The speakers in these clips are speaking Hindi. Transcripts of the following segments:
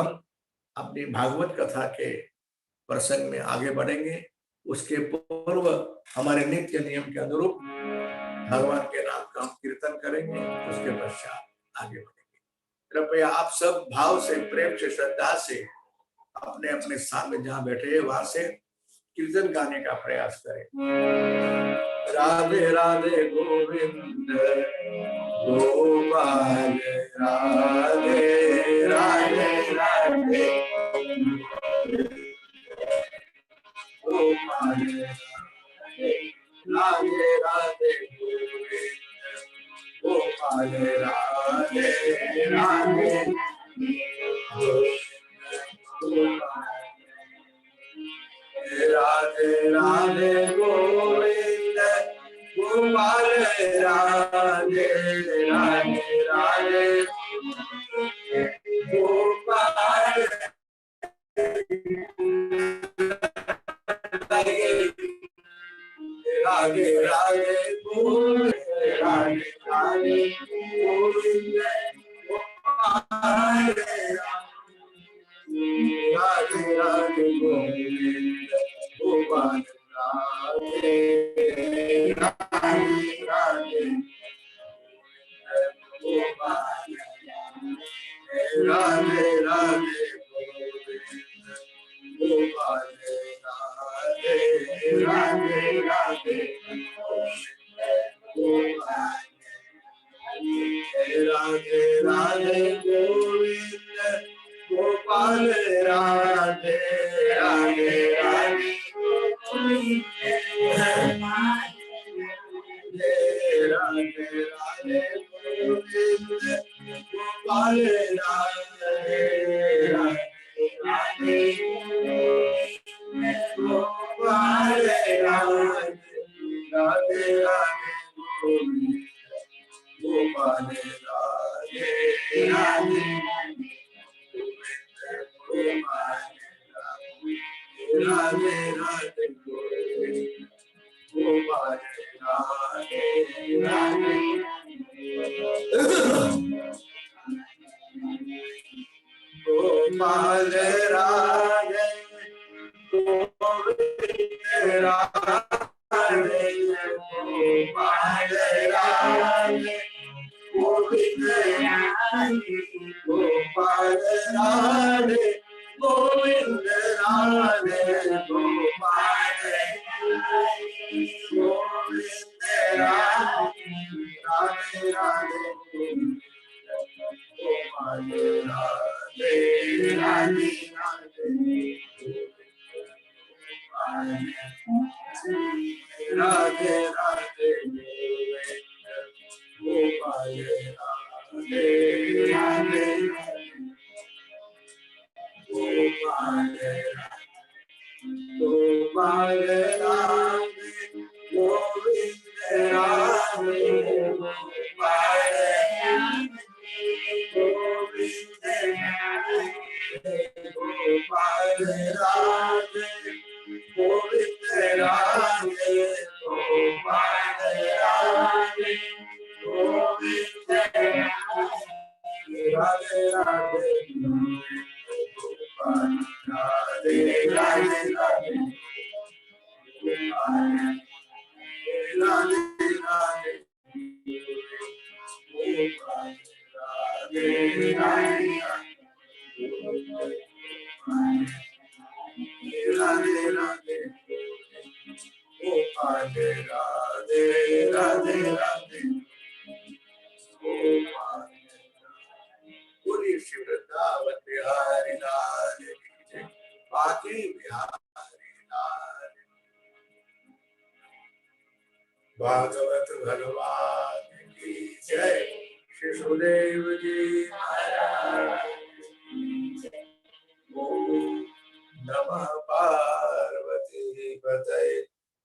हम अपनी भागवत कथा के प्रसंग में आगे बढ़ेंगे। उसके पूर्व हमारे नित्य नियम के अनुरूप भगवान के नाम का हम कीर्तन करेंगे, उसके पश्चात आगे बढ़ेंगे। कृपया आप सब भाव से, प्रेम से, श्रद्धा से अपने अपने स्थान में जहां बैठे हैं वहां से कीर्तन गाने का प्रयास करें। राधे राधे गोविंद गोपाल, राधे राधे राधे गोपाल, राधे राधे गोविंद गोपाल, राधे राधे राधे राधे गोविंद गोपाल, राधे राधे राधे गोपाल, राधे राधे गोविंद, राधे राधे गोविंद गोपाल, राधे राधे गोविंद गोपाल, राधे राधे राधे गोपाल, राधे राधे गोविंद गोपाल, राधे राधे राधे गोपाल, राधे राधे गोविंद गोपाल, राधे राधे राधे राधे राधे गोविंद गोपाल, राधे राधे गोपाल, राधे राधे गोविंद गोपाल, राधे राधे राधे राधे गोविंद गोपाल, राधे राधे गोपाल, राधे गोविंद, राधे गोपाल, राधे गोविंद, गोपाल, राधे गोविंद, राधे गोपाल, गोविंद, राधे राधे गोपाल, राधे राधे राधे राधे गोपाल, राधे राधे गोपाल, गोपाल, राधे गोविंद, राधे गोपाल, गोविंद, गोपाल, राधे गोविंद, राधे गोपाल, राधे गोविंद, राधे राधे गोपाल, राधे राधे राधे गोपाल, राधे राधे गोपाल, राधे राधे राधे राधे गोपाल, राधे राधे राधे गोपाल, बोलिए श्री वृंदावन बिहारी लाल की जय, बाकी बिहारी लाल। भागवत भगवान की जय, श्री सुदेव जी महाराज की जय। ओम नमः पार्वती पतये,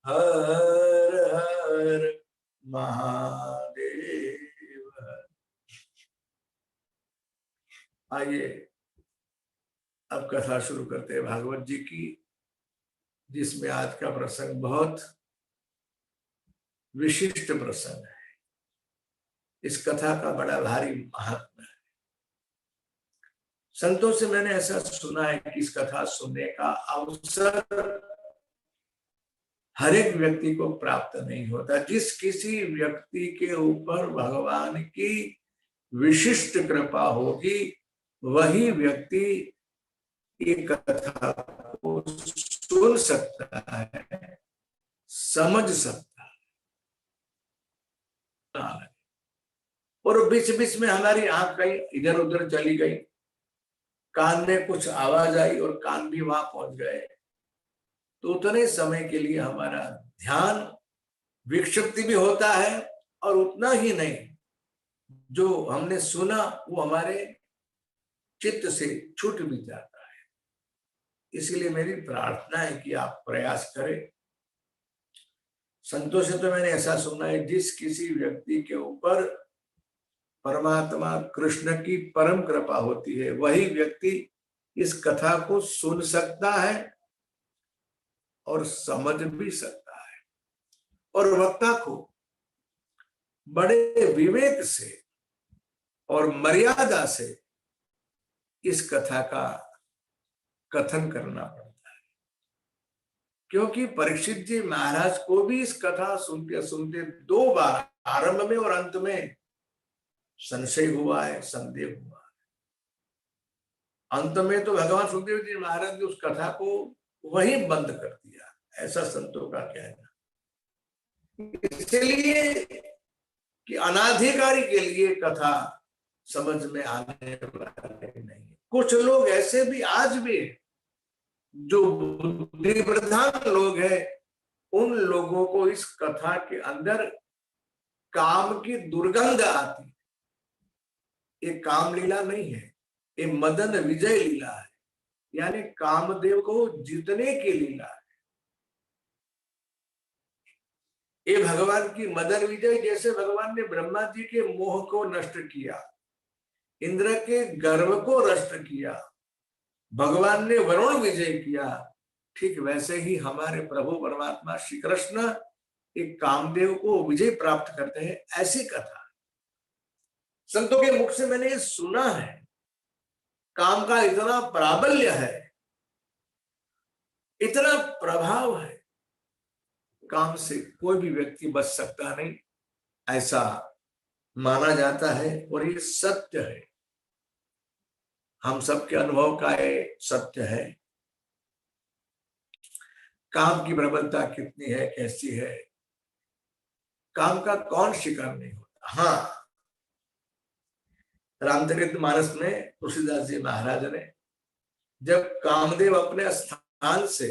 हर हर महादेव। आइए अब कथा शुरू करते हैं भागवत जी की, जिसमें आज का प्रसंग बहुत विशिष्ट प्रसंग है। इस कथा का बड़ा भारी महात्म्य है। संतों से मैंने ऐसा सुना है कि इस कथा सुनने का अवसर हर एक व्यक्ति को प्राप्त नहीं होता। जिस किसी व्यक्ति के ऊपर भगवान की विशिष्ट कृपा होगी वही व्यक्ति ये कथा को सुन सकता है, समझ सकता है। और बीच बीच में हमारी आंख कहीं इधर उधर चली गई, कान में कुछ आवाज आई और कान भी वहां पहुंच गए, तो उतने समय के लिए हमारा ध्यान विक्षिप्त भी होता है और उतना ही नहीं, जो हमने सुना वो हमारे चित्त से छूट भी जाता है। इसलिए मेरी प्रार्थना है कि आप प्रयास करें। संतों से तो मैंने ऐसा सुना है, जिस किसी व्यक्ति के ऊपर परमात्मा कृष्ण की परम कृपा होती है वही व्यक्ति इस कथा को सुन सकता है और समझ भी सकता है, और वक्ता को बड़े विवेक से और मर्यादा से इस कथा का कथन करना पड़ता है। क्योंकि परीक्षित जी महाराज को भी इस कथा सुनते सुनते 2 बार, आरंभ में और अंत में, संशय हुआ है, संदेह हुआ है। अंत में तो भगवान सुखदेव जी महाराज ने उस कथा को वही बंद कर दिया, ऐसा संतों का कहना। इसलिए कि अनाधिकारी के लिए कथा समझ में आने वाले नहीं। कुछ लोग ऐसे भी आज भी जो बुद्धि प्रधान लोग हैं, उन लोगों को इस कथा के अंदर काम की दुर्गंध आती। ये काम लीला नहीं है, ये मदन विजय लीला है, यानी कामदेव को जीतने की लीला है। ये भगवान की मदन विजय, जैसे भगवान ने ब्रह्मा जी के मोह को नष्ट किया, इंद्र के गर्व को नष्ट किया, भगवान ने वरुण विजय किया, ठीक वैसे ही हमारे प्रभु परमात्मा श्री कृष्ण एक कामदेव को विजय प्राप्त करते हैं। ऐसी कथा संतों के मुख से मैंने सुना है। काम का इतना प्राबल्य है, इतना प्रभाव है, काम से कोई भी व्यक्ति बच सकता नहीं, ऐसा माना जाता है। और ये सत्य है, हम सबके अनुभव का ये सत्य है। काम की प्रबलता कितनी है, कैसी है, काम का कौन शिकार नहीं होता। हाँ, रामचरितमानस में तुलसीदास जी महाराज ने जब कामदेव अपने स्थान से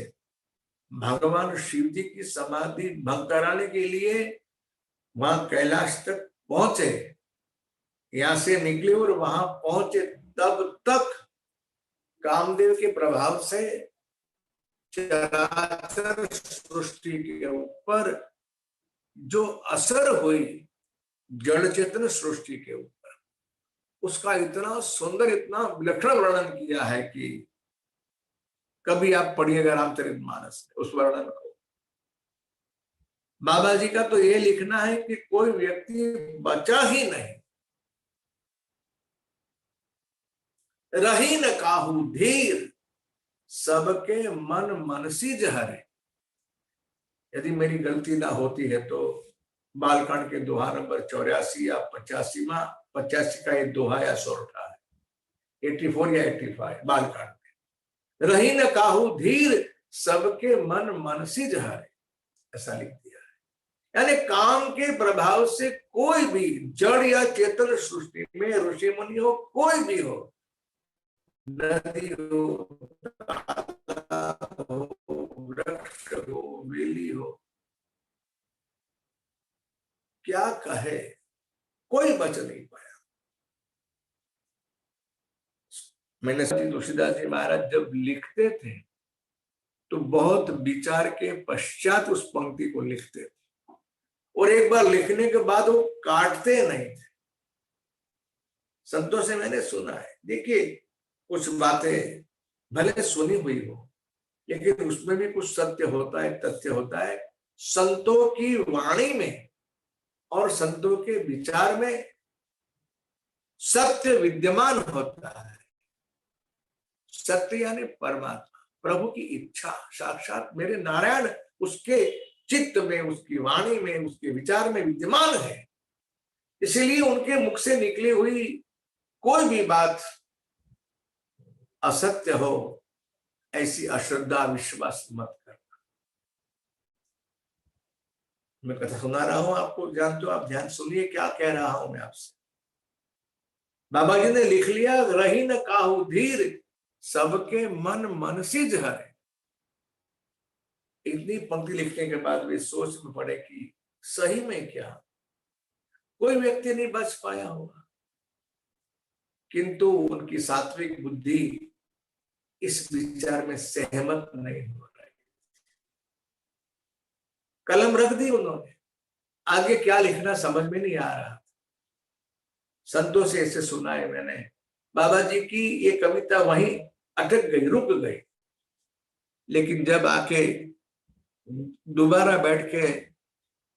भगवान शिव जी की समाधि भंग कराने के लिए वहां कैलाश तक पहुंचे, यहां से निकले और वहां पहुंचे, तब तक कामदेव के प्रभाव से चराचर सृष्टि के ऊपर जो असर हुई जड़ चेतन सृष्टि के ऊपर, उसका इतना सुंदर, इतना विलक्षण वर्णन किया है कि कभी आप पढ़िएगा रामचरितमानस में उस वर्णन को। बाबा जी का तो ये लिखना है कि कोई व्यक्ति बचा ही नहीं, रही न काहू धीर, सबके मन मनसीज हरे। यदि मेरी गलती ना होती है तो बालकांड के दोहा नंबर 84 या 85 का ये दोहा या सोरठा है, 84 या 85 बालकांड में, रही न काहू धीर, सबके मन मनसीज हरे, ऐसा लिख दिया है। यानी काम के प्रभाव से कोई भी जड़ या चेतन सृष्टि में, ऋषि मुनि हो, कोई भी हो, नदी हो, वृक्ष हो, वेली हो, क्या कहे, कोई बच नहीं पाया। मैंने तुलसीदास जी महाराज जब लिखते थे तो बहुत विचार के पश्चात उस पंक्ति को लिखते थे, और एक बार लिखने के बाद वो काटते नहीं थे। संतों से मैंने सुना है, देखिए कुछ बातें भले सुनी हुई हो, लेकिन उसमें भी कुछ सत्य होता है, तथ्य होता है। संतों की वाणी में और संतों के विचार में सत्य विद्यमान होता है। सत्य यानी परमात्मा, प्रभु की इच्छा साक्षात मेरे नारायण उसके चित्त में, उसकी वाणी में, उसके विचार में विद्यमान है। इसीलिए उनके मुख से निकली हुई कोई भी बात असत्य हो, ऐसी अश्रद्धा विश्वास मत करना। मैं कथा सुना रहा हूं आपको, जानते हो आप, ध्यान सुनिए क्या कह रहा हूं मैं आपसे। बाबा जी ने लिख लिया, रही न काहू धीर, सबके मन मन सिज हरे। इतनी पंक्ति लिखने के बाद वे सोच में पड़े कि सही में क्या कोई व्यक्ति नहीं बच पाया होगा, किंतु उनकी सात्विक बुद्धि इस विचार में सहमत नहीं हो रही। कलम रख दी उन्होंने, आगे क्या लिखना समझ में नहीं आ रहा। संतों से ऐसे सुना है मैंने, बाबा जी की ये कविता वहीं अटक गई, रुक गई। लेकिन जब आके दोबारा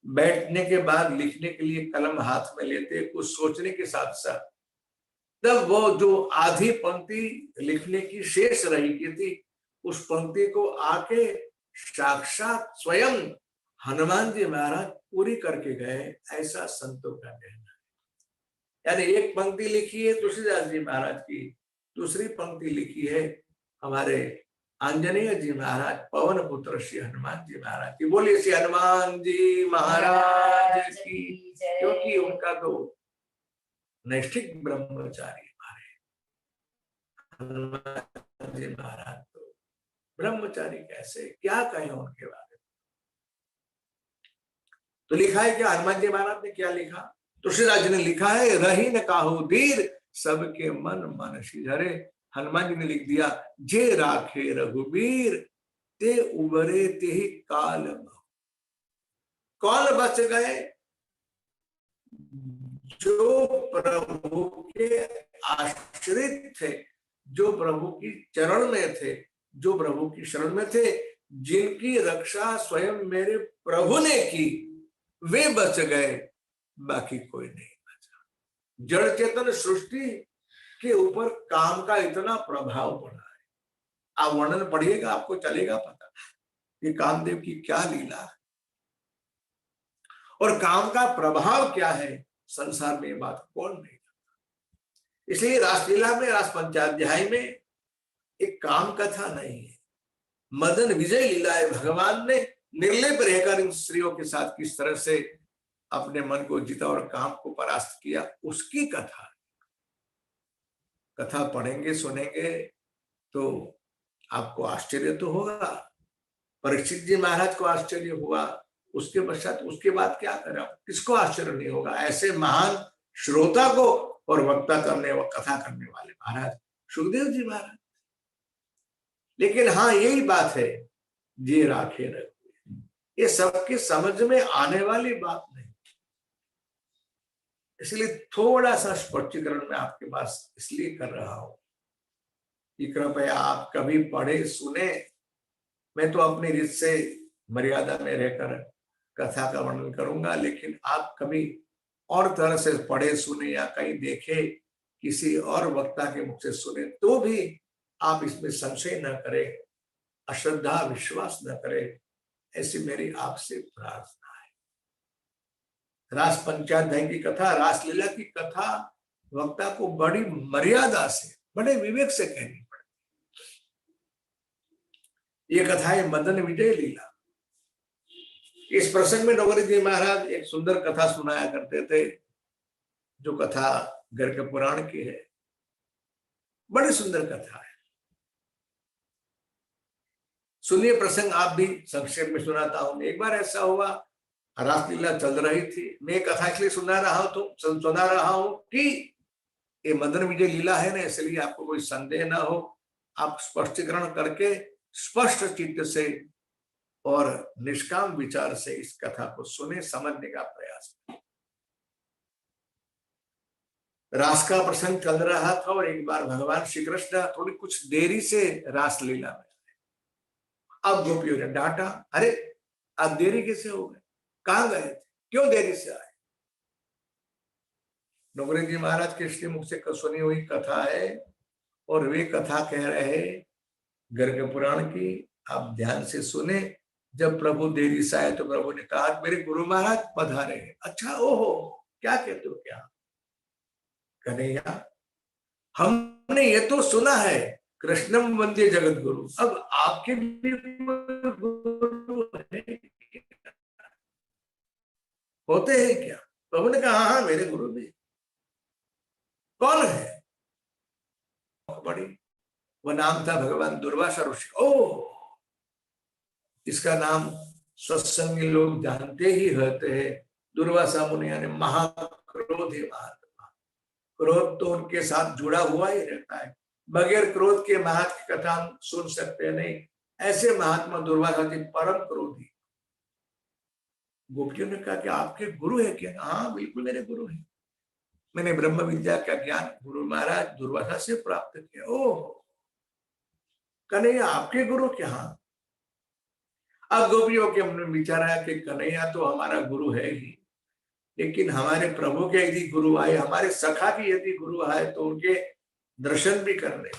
बैठने के बाद लिखने के लिए कलम हाथ में लेते, कुछ सोचने के साथ साथ, तब वो जो आधी पंक्ति लिखने की शेष रही की थी, उस पंक्ति को आके साक्षात स्वयं हनुमान जी महाराज पूरी करके गए, ऐसा संतों का कहना है। यानी एक पंक्ति लिखी है तुलसीदास जी महाराज की, दूसरी पंक्ति लिखी है हमारे आंजनेय जी महाराज, पवन पुत्र श्री हनुमान जी महाराज की। बोलिए श्री हनुमान जी महाराज की, क्योंकि उनका तो नैष्ठिक ब्रह्मचारी हमारे हनुमान जी महाराज तो ब्रह्मचारी कैसे, क्या कहें उनके बारे में। तो लिखा है क्या, हनुमान जी महाराज ने क्या लिखा, तुलसीदास जी ने लिखा है, रही न काहू धीर, सबके मन मन सिझरे। हनुमान जी ने लिख दिया, जे राखे रघुबीर, ते उबरे ते ही काल। कौन बच गए, जो प्रभु के आश्रित थे, जो प्रभु की चरण में थे, जो प्रभु की शरण में थे, जिनकी रक्षा स्वयं मेरे प्रभु ने की, वे बच गए, बाकी कोई नहीं बचा। जड़ चेतन सृष्टि के ऊपर काम का इतना प्रभाव पड़ा है, आप वर्णन पढ़िएगा आपको चलेगा पता कि कामदेव की क्या लीला है और काम का प्रभाव क्या है संसार में, ये बात कौन नहीं करता। इसलिए रासलीला में, रास पंचाध्याय में एक काम कथा नहीं है, मदन विजय लीला है। भगवान ने निर्लेप रहकर इन स्त्रियों के साथ किस तरह से अपने मन को जीता और काम को परास्त किया, उसकी कथा। कथा पढ़ेंगे सुनेंगे तो आपको आश्चर्य तो होगा, परीक्षित जी महाराज को आश्चर्य हुआ, उसके पश्चात उसके बाद क्या करें, किसको आश्चर्य नहीं होगा। ऐसे महान श्रोता को और वक्ता करने व कथा करने वाले महाराज सुखदेव जी महाराज। लेकिन हाँ यही बात है, जे राखे रघुबीर, ये सबके समझ में आने वाली बात नहीं, इसलिए थोड़ा सा स्पष्टीकरण मैं आपके पास इसलिए कर रहा हूं कि कृपया आप कभी पढ़े सुने। मैं तो अपनी रीत से मर्यादा में रहकर कथा का वर्णन करूंगा, लेकिन आप कभी और तरह से पढ़े सुने या कहीं देखे, किसी और वक्ता के मुख से सुने, तो भी आप इसमें संशय न करें, अश्रद्धा विश्वास न करें, ऐसी मेरी आपसे प्रार्थना है। रास पंचाध्याय की कथा, रासलीला की कथा वक्ता को बड़ी मर्यादा से, बड़े विवेक से कहनी पड़ती। ये कथा है मदन विजय लीला। इस प्रसंग में नौकरी जी महाराज एक सुंदर कथा सुनाया करते थे, जो कथा गर्ग पुराण की है, बड़ी सुंदर कथा है। सुनिए प्रसंग, आप भी संक्षेप में सुनाता हूं। एक बार ऐसा हुआ, रासलीला चल रही थी, मैं कथा इसलिए सुना रहा हूं कि ये मदन विजय लीला है ना, इसलिए आपको कोई संदेह ना हो, आप स्पष्टीकरण करके स्पष्ट चित्त से और निष्काम विचार से इस कथा को सुने, समझने का प्रयास करें। रास का प्रसंग चल रहा था और एक बार भगवान श्री कृष्ण थोड़ी कुछ देरी से रासलीला में आए। अब गोपियों ने डांटा, अरे आप देरी कैसे हो गए, कहां गए थे, क्यों देरी से आए। नौकरी जी महाराज के श्रीमुख से सुनी हुई कथा है, और वे कथा कह रहे गर्ग पुराण की। आप ध्यान से सुने। जब प्रभु देरी से आए तो प्रभु ने कहा मेरे गुरु महाराज पधारे हैं। अच्छा, ओहो, क्या कहते हो? क्या कन्हैया, हमने ये तो सुना है कृष्णम वंदे जगत गुरु, अब आपके भी गुरु है, होते हैं क्या? प्रभु ने कहा हाँ, मेरे गुरु भी। कौन है? बड़ी, वह नाम था भगवान दुर्वासा ऋषि। ओ, इसका नाम सत्संगी लोग जानते ही रहते हैं। दुर्वासा मुनि यानी महाक्रोधी महात्मा। क्रोध तो उनके साथ जुड़ा हुआ ही रहता है। बगैर क्रोध के महात्मा की कथा हम सुन सकते नहीं। ऐसे महात्मा दुर्वासा जी परम क्रोधी। गोपियों ने कहा कि आपके गुरु है क्या? हाँ, बिल्कुल मेरे गुरु है। मैंने ब्रह्म विद्या का ज्ञान गुरु महाराज दुर्वासा से प्राप्त किया। ओह, कन्हैया आपके गुरु क्या? अब गोपियों के मन में विचार आया कि कन्हैया तो हमारा गुरु है ही, लेकिन हमारे प्रभु के यदि गुरु आए, हमारे सखा की यदि गुरु आए तो उनके दर्शन भी करने।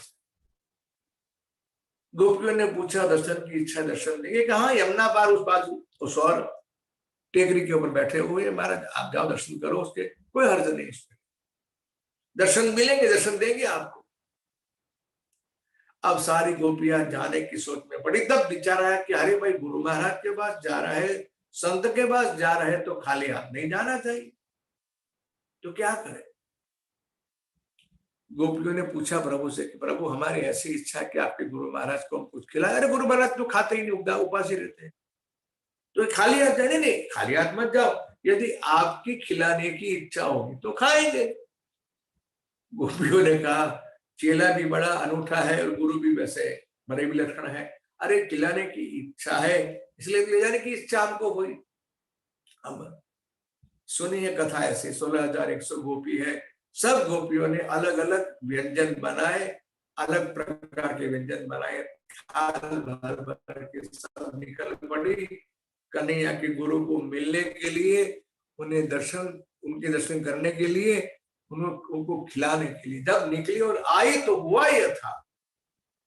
गोपियों ने पूछा दर्शन की इच्छा, दर्शन देंगे? कहा यमुना पार उस बाजू उस और टेकरी के ऊपर बैठे हुए महाराज, आप जाओ दर्शन करो, उसके कोई हर्ज नहीं, इसमें दर्शन मिलेंगे, दर्शन देंगे आपको। अब सारी गोपियां जाने की सोच में पड़ी। तब विचार आया कि अरे भाई, गुरु महाराज के पास जा रहा है, संत के पास जा रहे तो खाली हाथ नहीं जाना चाहिए, तो क्या करें? गोपियों ने पूछा प्रभु से कि प्रभु, हमारी ऐसी इच्छा है कि आपके गुरु महाराज को हम कुछ खिलाए। अरे गुरु महाराज तो खाते ही नहीं, उपास ही रहते हैं, तो खाली हाथ जाने नहीं, खाली हाथ मत जाओ, यदि आपकी खिलाने की इच्छा होगी तो खाएंगे। गोपियों ने कहा चेला भी बड़ा अनूठा है और गुरु भी वैसे बड़े विलक्षण है। अरे खिलाने की इच्छा है, इसलिए ले जाने की इच्छा हमको हुई। अब सुनिए कथा ऐसी, 16,100 गोपी है। सब गोपियों ने अलग अलग व्यंजन बनाए, अलग प्रकार के व्यंजन बनाए। थाल भर भर के सब निकल पड़ी कन्हैया के गुरु को मिलने के लिए, उन्हें दर्शन, उनके दर्शन करने के लिए, उनको खिलाने के लिए। जब निकली और आई तो हुआ यह था,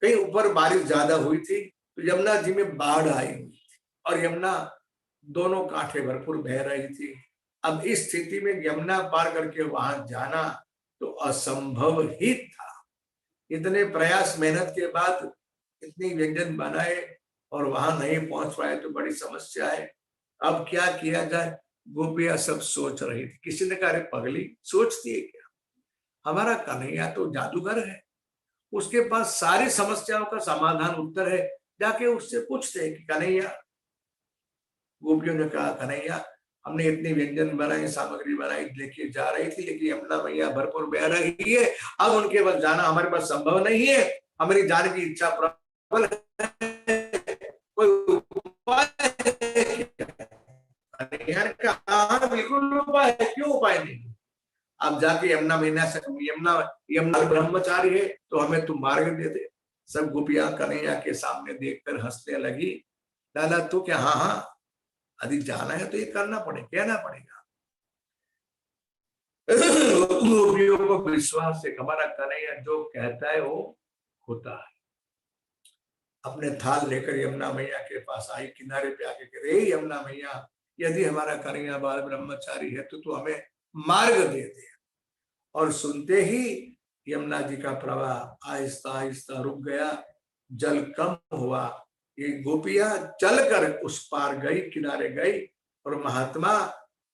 कहीं ऊपर बारिश ज्यादा हुई थी तो यमुना जी में बाढ़ आई हुई थी और यमुना दोनों कांठे भरपूर बह रही थी। अब इस स्थिति में यमुना पार करके वहां जाना तो असंभव ही था। इतने प्रयास मेहनत के बाद इतनी व्यंजन बनाए और वहां नहीं पहुंच पाए तो बड़ी समस्या है। अब क्या किया जाए? गोपियां सब सोच रही थी। किसी ने कहा अरे पगली, सोचती है क्या? हमारा कन्हैया तो जादूगर है, उसके पास सारी समस्याओं का समाधान उत्तर है, जाके उससे पूछते हैं कि कन्हैया। गोपियों ने कहा कन्हैया, हमने इतनी व्यंजन बनाई, सामग्री बनाई, लेके जा रही थी, लेकिन यमुना मैया भरपूर बह रही है, अब उनके पास जाना हमारे पास संभव नहीं है। हमारी जाने की इच्छा प्रबल है, कोई उपाय है? कहा बिल्कुल उपाय है, क्यों उपाय नहीं? अब जाके यमुना महीना से यमुना यमुना ब्रह्मचारी है तो हमें तुम मार्ग दे दे। सब गोपियां कन्हैया के सामने देखकर हंसने लगी। लाला तो क्या, हाँ हाँ, यदि जाना है तो ये करना पड़ेगा, कहना पड़ेगा। गोपियों को विश्वास है, हमारा कन्हैया जो कहता है वो होता है। अपने थाल लेकर यमुना मैया के पास आई, किनारे पे आके कह रहे यमुना मैया, यदि हमारा कन्हैया बाल ब्रह्मचारी है तो तू हमें मार्ग दे दे। और सुनते ही यमुना जी का प्रवाह आहिस्ता आहिस्ता रुक गया, जल कम हुआ। ये गोपियां चलकर उस पार गई, किनारे गई और महात्मा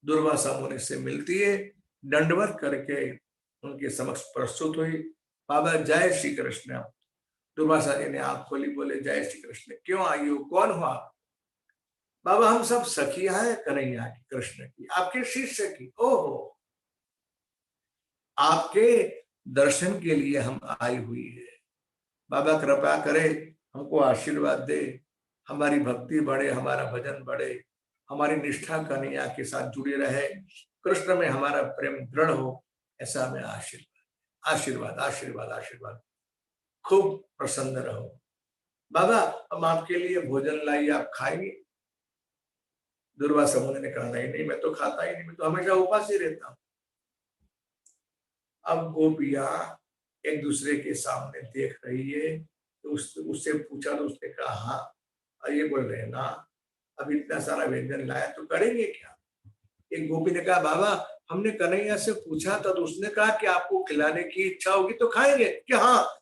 दुर्वासा मुनि से मिलती है, दंडवत करके उनके समक्ष प्रस्तुत हुई। बाबा जय श्री कृष्ण। दुर्वासा जी ने आंख खोली, बोले जय श्री कृष्ण, क्यों आई हो, कौन हो आप? बाबा हम सब सखिया है कन्हैया की, कृष्ण की, आपके शिष्य की। ओहो, आपके दर्शन के लिए हम आई हुई है। बाबा कृपा करे, हमको आशीर्वाद दे, हमारी भक्ति बढ़े, हमारा भजन बढ़े, हमारी निष्ठा कन्हैया के साथ जुड़ी रहे, कृष्ण में हमारा प्रेम दृढ़ हो, ऐसा हमें आशीर्वाद आशीर्वाद आशीर्वाद आशीर्वाद। खूब प्रसन्न रहो। बाबा हम आपके लिए भोजन लाइए, आप खाएंगे? दुर्वासा मुनि ने कहा नहीं नहीं, मैं तो खाता ही नहीं, मैं तो हमेशा उपास ही रहता हूं। अब गोपियां एक दूसरे के सामने देख रही है। तो उससे पूछा तो उसने कहा हाँ। और ये बोल रहे हैं ना, अब इतना सारा व्यंजन लाया तो करेंगे क्या। एक गोपी ने कहा बाबा हमने कन्हैया से पूछा था तो उसने कहा कि आपको खिलाने की इच्छा होगी तो खाएंगे। कि हाँ,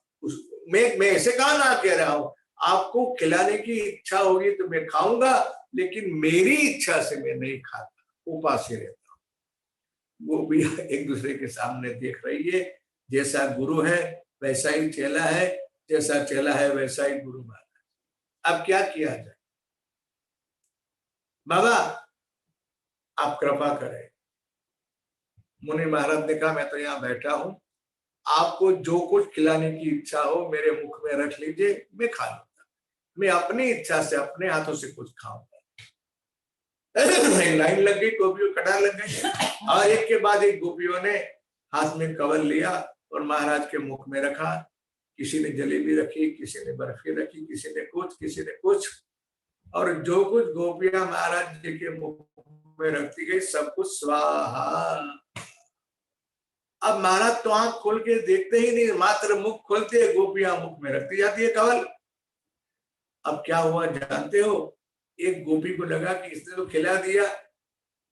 मैं ऐसे कहा ना कह रहा हूँ, आपको खिलाने की इच्छा होगी तो मैं खाऊंगा, लेकिन मेरी इच्छा से मैं नहीं खाता, उपास ही रहता हूँ। वो भी एक दूसरे के सामने देख रही है, जैसा गुरु है वैसा ही चेला है, जैसा चेला है वैसा ही गुरु महाराज। अब क्या किया जाए। बाबा आप कृपा करें। मुनि महाराज ने कहा मैं तो यहाँ बैठा हूं, आपको जो कुछ खिलाने की इच्छा हो मेरे मुख में रख लीजिए, मैं खा लूंगा। मैं अपनी इच्छा से अपने हाथों से कुछ खाऊंगा। लाइन लग गई, गोपियों कटार लग गई, और एक के बाद एक गोपियों ने हाथ में कवल लिया और महाराज के मुख में रखा। किसी ने जलेबी रखी, किसी ने बर्फी रखी, किसी ने कुछ, किसी ने कुछ, और जो कुछ गोपियां महाराज जी के मुख में रखती गई सब कुछ स्वाहा। अब महाराज तो आंख खोल के देखते ही नहीं, मात्र मुख खोलते गोपियां मुख में रखती जाती है कवल। अब क्या हुआ जानते हो, एक गोपी को लगा कि इसने तो खिला दिया,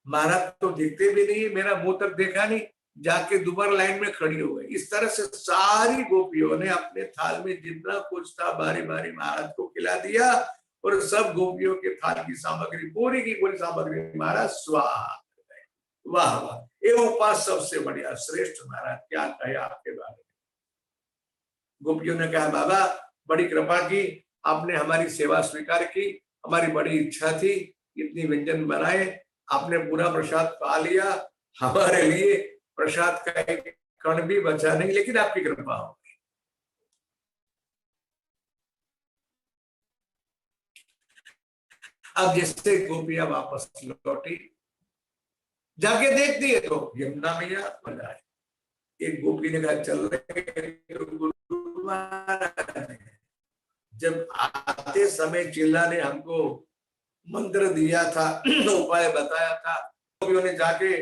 महाराज तो देखते भी नहीं, मेरा मुंह तक देखा नहीं, जाके दोबारा लाइन में खड़ी हो गई। इस तरह से सारी गोपियों ने अपने थाल में जितना कुछ था बारी बारी महाराज को खिला दिया, और सब गोपियों के थाल की सामग्री पूरी की पूरी सामग्री महाराज स्वाहा। वाह वाह, ये उपास सबसे बढ़िया श्रेष्ठ महाराज, क्या कहे आपके बारे में। गोपियों ने कहा बाबा बड़ी कृपा की, आपने हमारी सेवा स्वीकार की, हमारी बड़ी इच्छा थी, इतनी व्यंजन बनाए, आपने पूरा प्रसाद पा लिया, हमारे लिए प्रसाद का एक कण भी बचा नहीं, लेकिन आपकी कृपा हो गई। अब जैसे गोपियां वापस लौटी, जाके देखती है तो यमुना मैया बनाए। एक गोपी ने कहा चल रहे तो गुरु महाराज, जब आते समय चिल्ला ने हमको मंत्र दिया था, उपाय बताया था, गोपियों ने जाके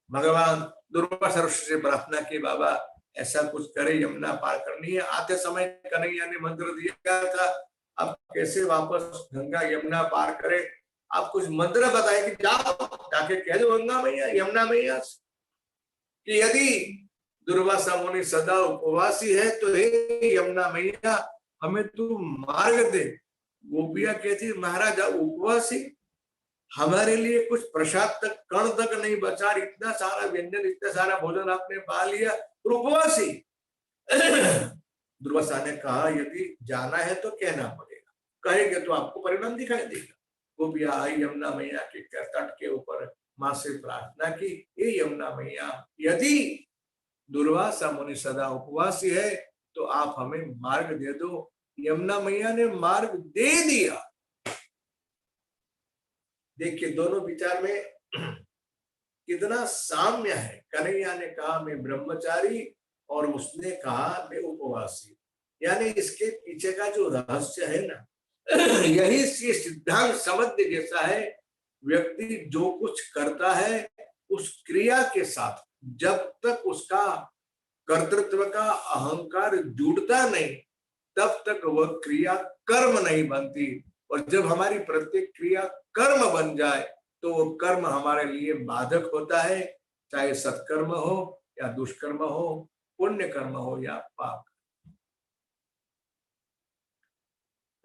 भगवान दुर्वासा ऋषि से प्रार्थना की बाबा ऐसा कुछ करे, यमुना पार करनी है। आते समय कन्हैया ने मंत्र दिया था, अब कैसे वापस गंगा यमुना पार करे, आप कुछ मंत्र बताए कि जाओ जाके कह दो गंगा मैया यमुना मैया कि यदि दुर्वासा मुनि सदा उपवासी है तो हे यमुना मैया हमें तू मार्ग दे। गोपिया कहती महाराज उपवासी, हमारे लिए कुछ प्रसाद तक कण तक नहीं बचा, इतना सारा व्यंजन इतना सारा भोजन आपने पा लिया, उपवासी। दुर्वासा ने कहा यदि जाना है तो कहना पड़ेगा, कहेंगे तो आपको परिणाम दिखाई देगा। गोपिया आई यमुना मैया के तट के ऊपर मां से प्रार्थना की, ये यमुना मैया यदि दुर्वासा मुनि सदा उपवासी है तो आप हमें मार्ग दे दो। यमुना मैया ने मार्ग दे दिया। देखिए दोनों विचार में कितना साम्य है। कन्हैया ने कहा मैं ब्रह्मचारी और उसने कहा मैं उपवासी, यानी इसके पीछे का जो रहस्य है ना, यही सिद्धांत समझ जैसा है। व्यक्ति जो कुछ करता है उस क्रिया के साथ जब तक उसका कर्तृत्व का अहंकार जुड़ता नहीं तब तक वह क्रिया कर्म नहीं बनती, और जब हमारी प्रत्येक क्रिया कर्म बन जाए तो वो कर्म हमारे लिए बाधक होता है, चाहे सत्कर्म हो या दुष्कर्म हो, पुण्य कर्म हो या पाप।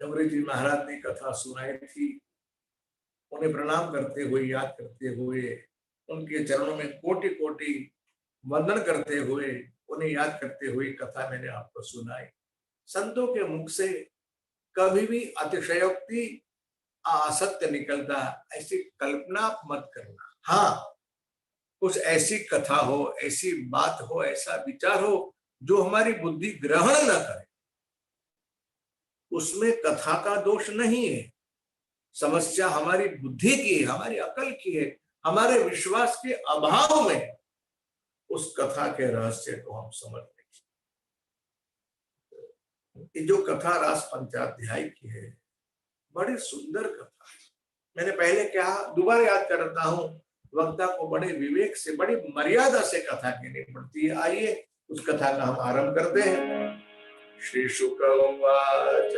डमरू जी महाराज ने कथा सुनाई थी, उन्हें प्रणाम करते हुए याद करते हुए उनके चरणों में कोटि कोटि वंदन करते हुए उन्हें याद करते हुए कथा मैंने आपको सुनाई। संतों के मुख से कभी भी अतिशयोक्ति असत्य निकलता, ऐसी कल्पना मत करना। हाँ, कुछ ऐसी कथा हो, ऐसी बात हो, ऐसा विचार हो जो हमारी बुद्धि ग्रहण न करे, उसमें कथा का दोष नहीं है। समस्या हमारी बुद्धि की है, हमारी अकल की है, हमारे विश्वास के अभाव में उस कथा के रहस्य को हम समझ नहीं। ये जो कथा रास पंचाध्याय की है बड़ी सुंदर कथा है। मैंने पहले कहा, दोबारा याद करता हूं, वक्ता को बड़े विवेक से बड़ी मर्यादा से कथा कहनी पड़ती है। आइए उस कथा का हम आरंभ करते हैं। श्री शुक उवाच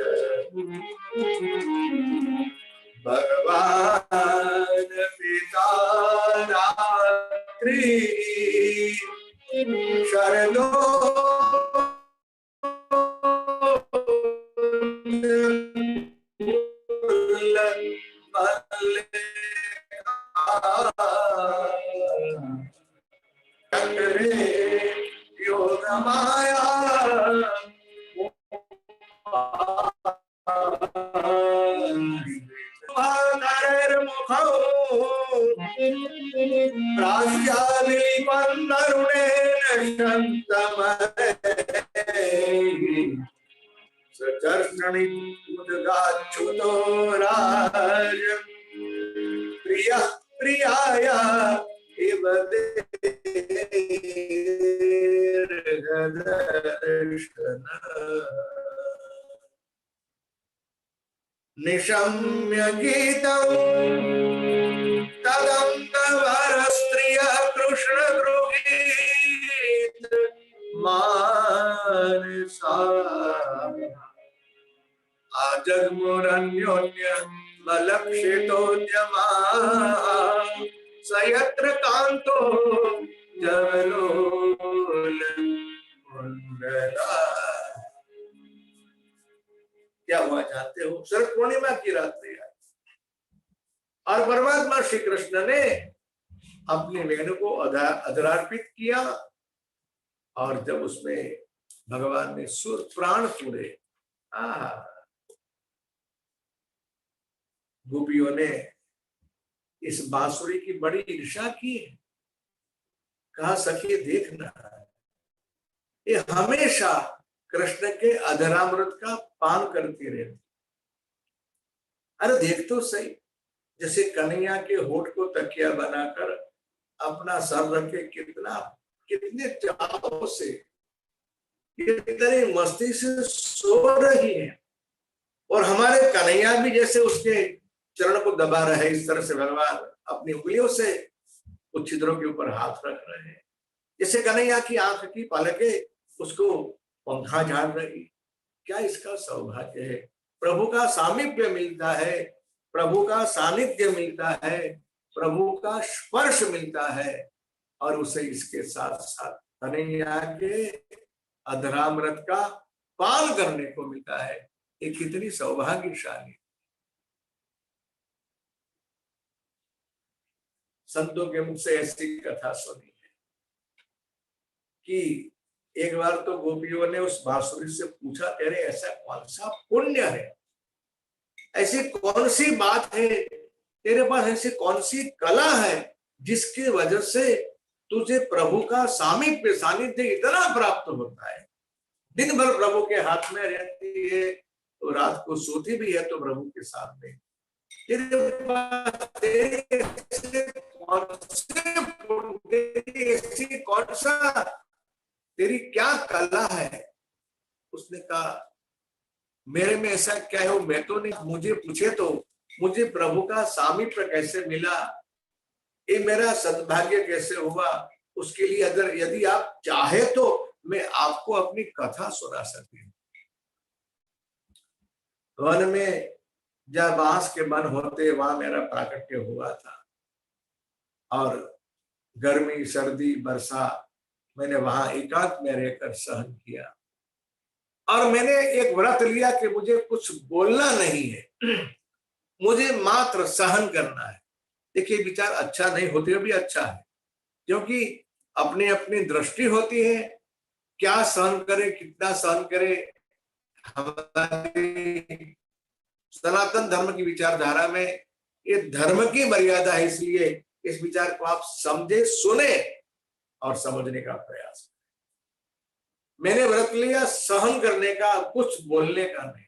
भगवान पिता रात्रि शरदो योग माया प्रिय प्रियाया इव निशम्य गीतम् तदंगवर स्त्रिय कृष्ण गृहीत मानसा आजग्मुरन्योन्य बलक्षितोद्यमा सयत्र कांतो जवलोल कुंडला। क्या हुआ जानते हो? शरद पूर्णिमा की रात्रि आई और परमात्मा श्री कृष्ण ने अपने वेणु को अधरार्पित किया और जब उसमें भगवान ने सुर प्राण पूरे, गोपियों ने इस बांसुरी की बड़ी ईर्ष्या की। कहा सखी देखना, ये हमेशा कृष्ण के अधरामृत का पान करती रहती। अरे देख तो सही, जैसे कन्हैया के होठ को तकिया बनाकर अपना सर रखे कितने चाव से, कितनी मस्ती से सो रही है, और हमारे कन्हैया भी जैसे उसके चरण को दबा रहे, इस तरह से भगवान अपनी उंगलियों से उस छिद्रों के ऊपर हाथ रख रहे हैं। जैसे कन्हैया की आंख की पलके उसको पंखा झाड़ रही। क्या इसका सौभाग्य है? प्रभु का सामीप्य मिलता है, प्रभु का सानिध्य मिलता है, प्रभु का स्पर्श मिलता है, और उसे इसके साथ साथ कन्हैया के अधरामृत का पान करने को मिलता है। ये कितनी सौभाग्यशाली। संतों के मुख से ऐसी कथा सुनी है कि एक बार तो गोपियों ने उस बांसुरी से पूछा, तेरे ऐसा कौन सा पुण्य है, ऐसी कौन सी बात है, तेरे पास ऐसी कौन सी कला है जिसकी वजह से तुझे प्रभु का सामीप्य सानिध्य इतना प्राप्त होता है। दिन भर प्रभु के हाथ में रहती है, तो रात को सोती भी है तो प्रभु के साथ में। कौन सा, तेरी क्या कला है? उसने कहा मेरे में ऐसा क्या है, मैं तो नहीं, मुझे पूछे तो मुझे प्रभु का सामीप्य कैसे मिला, ये मेरा सद्भाग्य कैसे हुआ, उसके लिए अगर यदि आप चाहे तो मैं आपको अपनी कथा सुना सकती हूँ। वन में जब बांस के वन होते वहां मेरा प्राकट्य हुआ था, और गर्मी सर्दी वर्षा मैंने वहां एकांत में रहकर सहन किया, और मैंने एक व्रत लिया कि मुझे कुछ बोलना नहीं है, मुझे मात्र सहन करना है। देखिए विचार अच्छा नहीं होते भी अच्छा है, क्योंकि अपनी अपनी दृष्टि होती है, क्या सहन करे कितना सहन करे। हमारी सनातन धर्म की विचारधारा में ये धर्म की मर्यादा है, इसलिए इस विचार को आप समझे, सुने और समझने का प्रयास। मैंने व्रत लिया सहन करने का, कुछ बोलने का नहीं।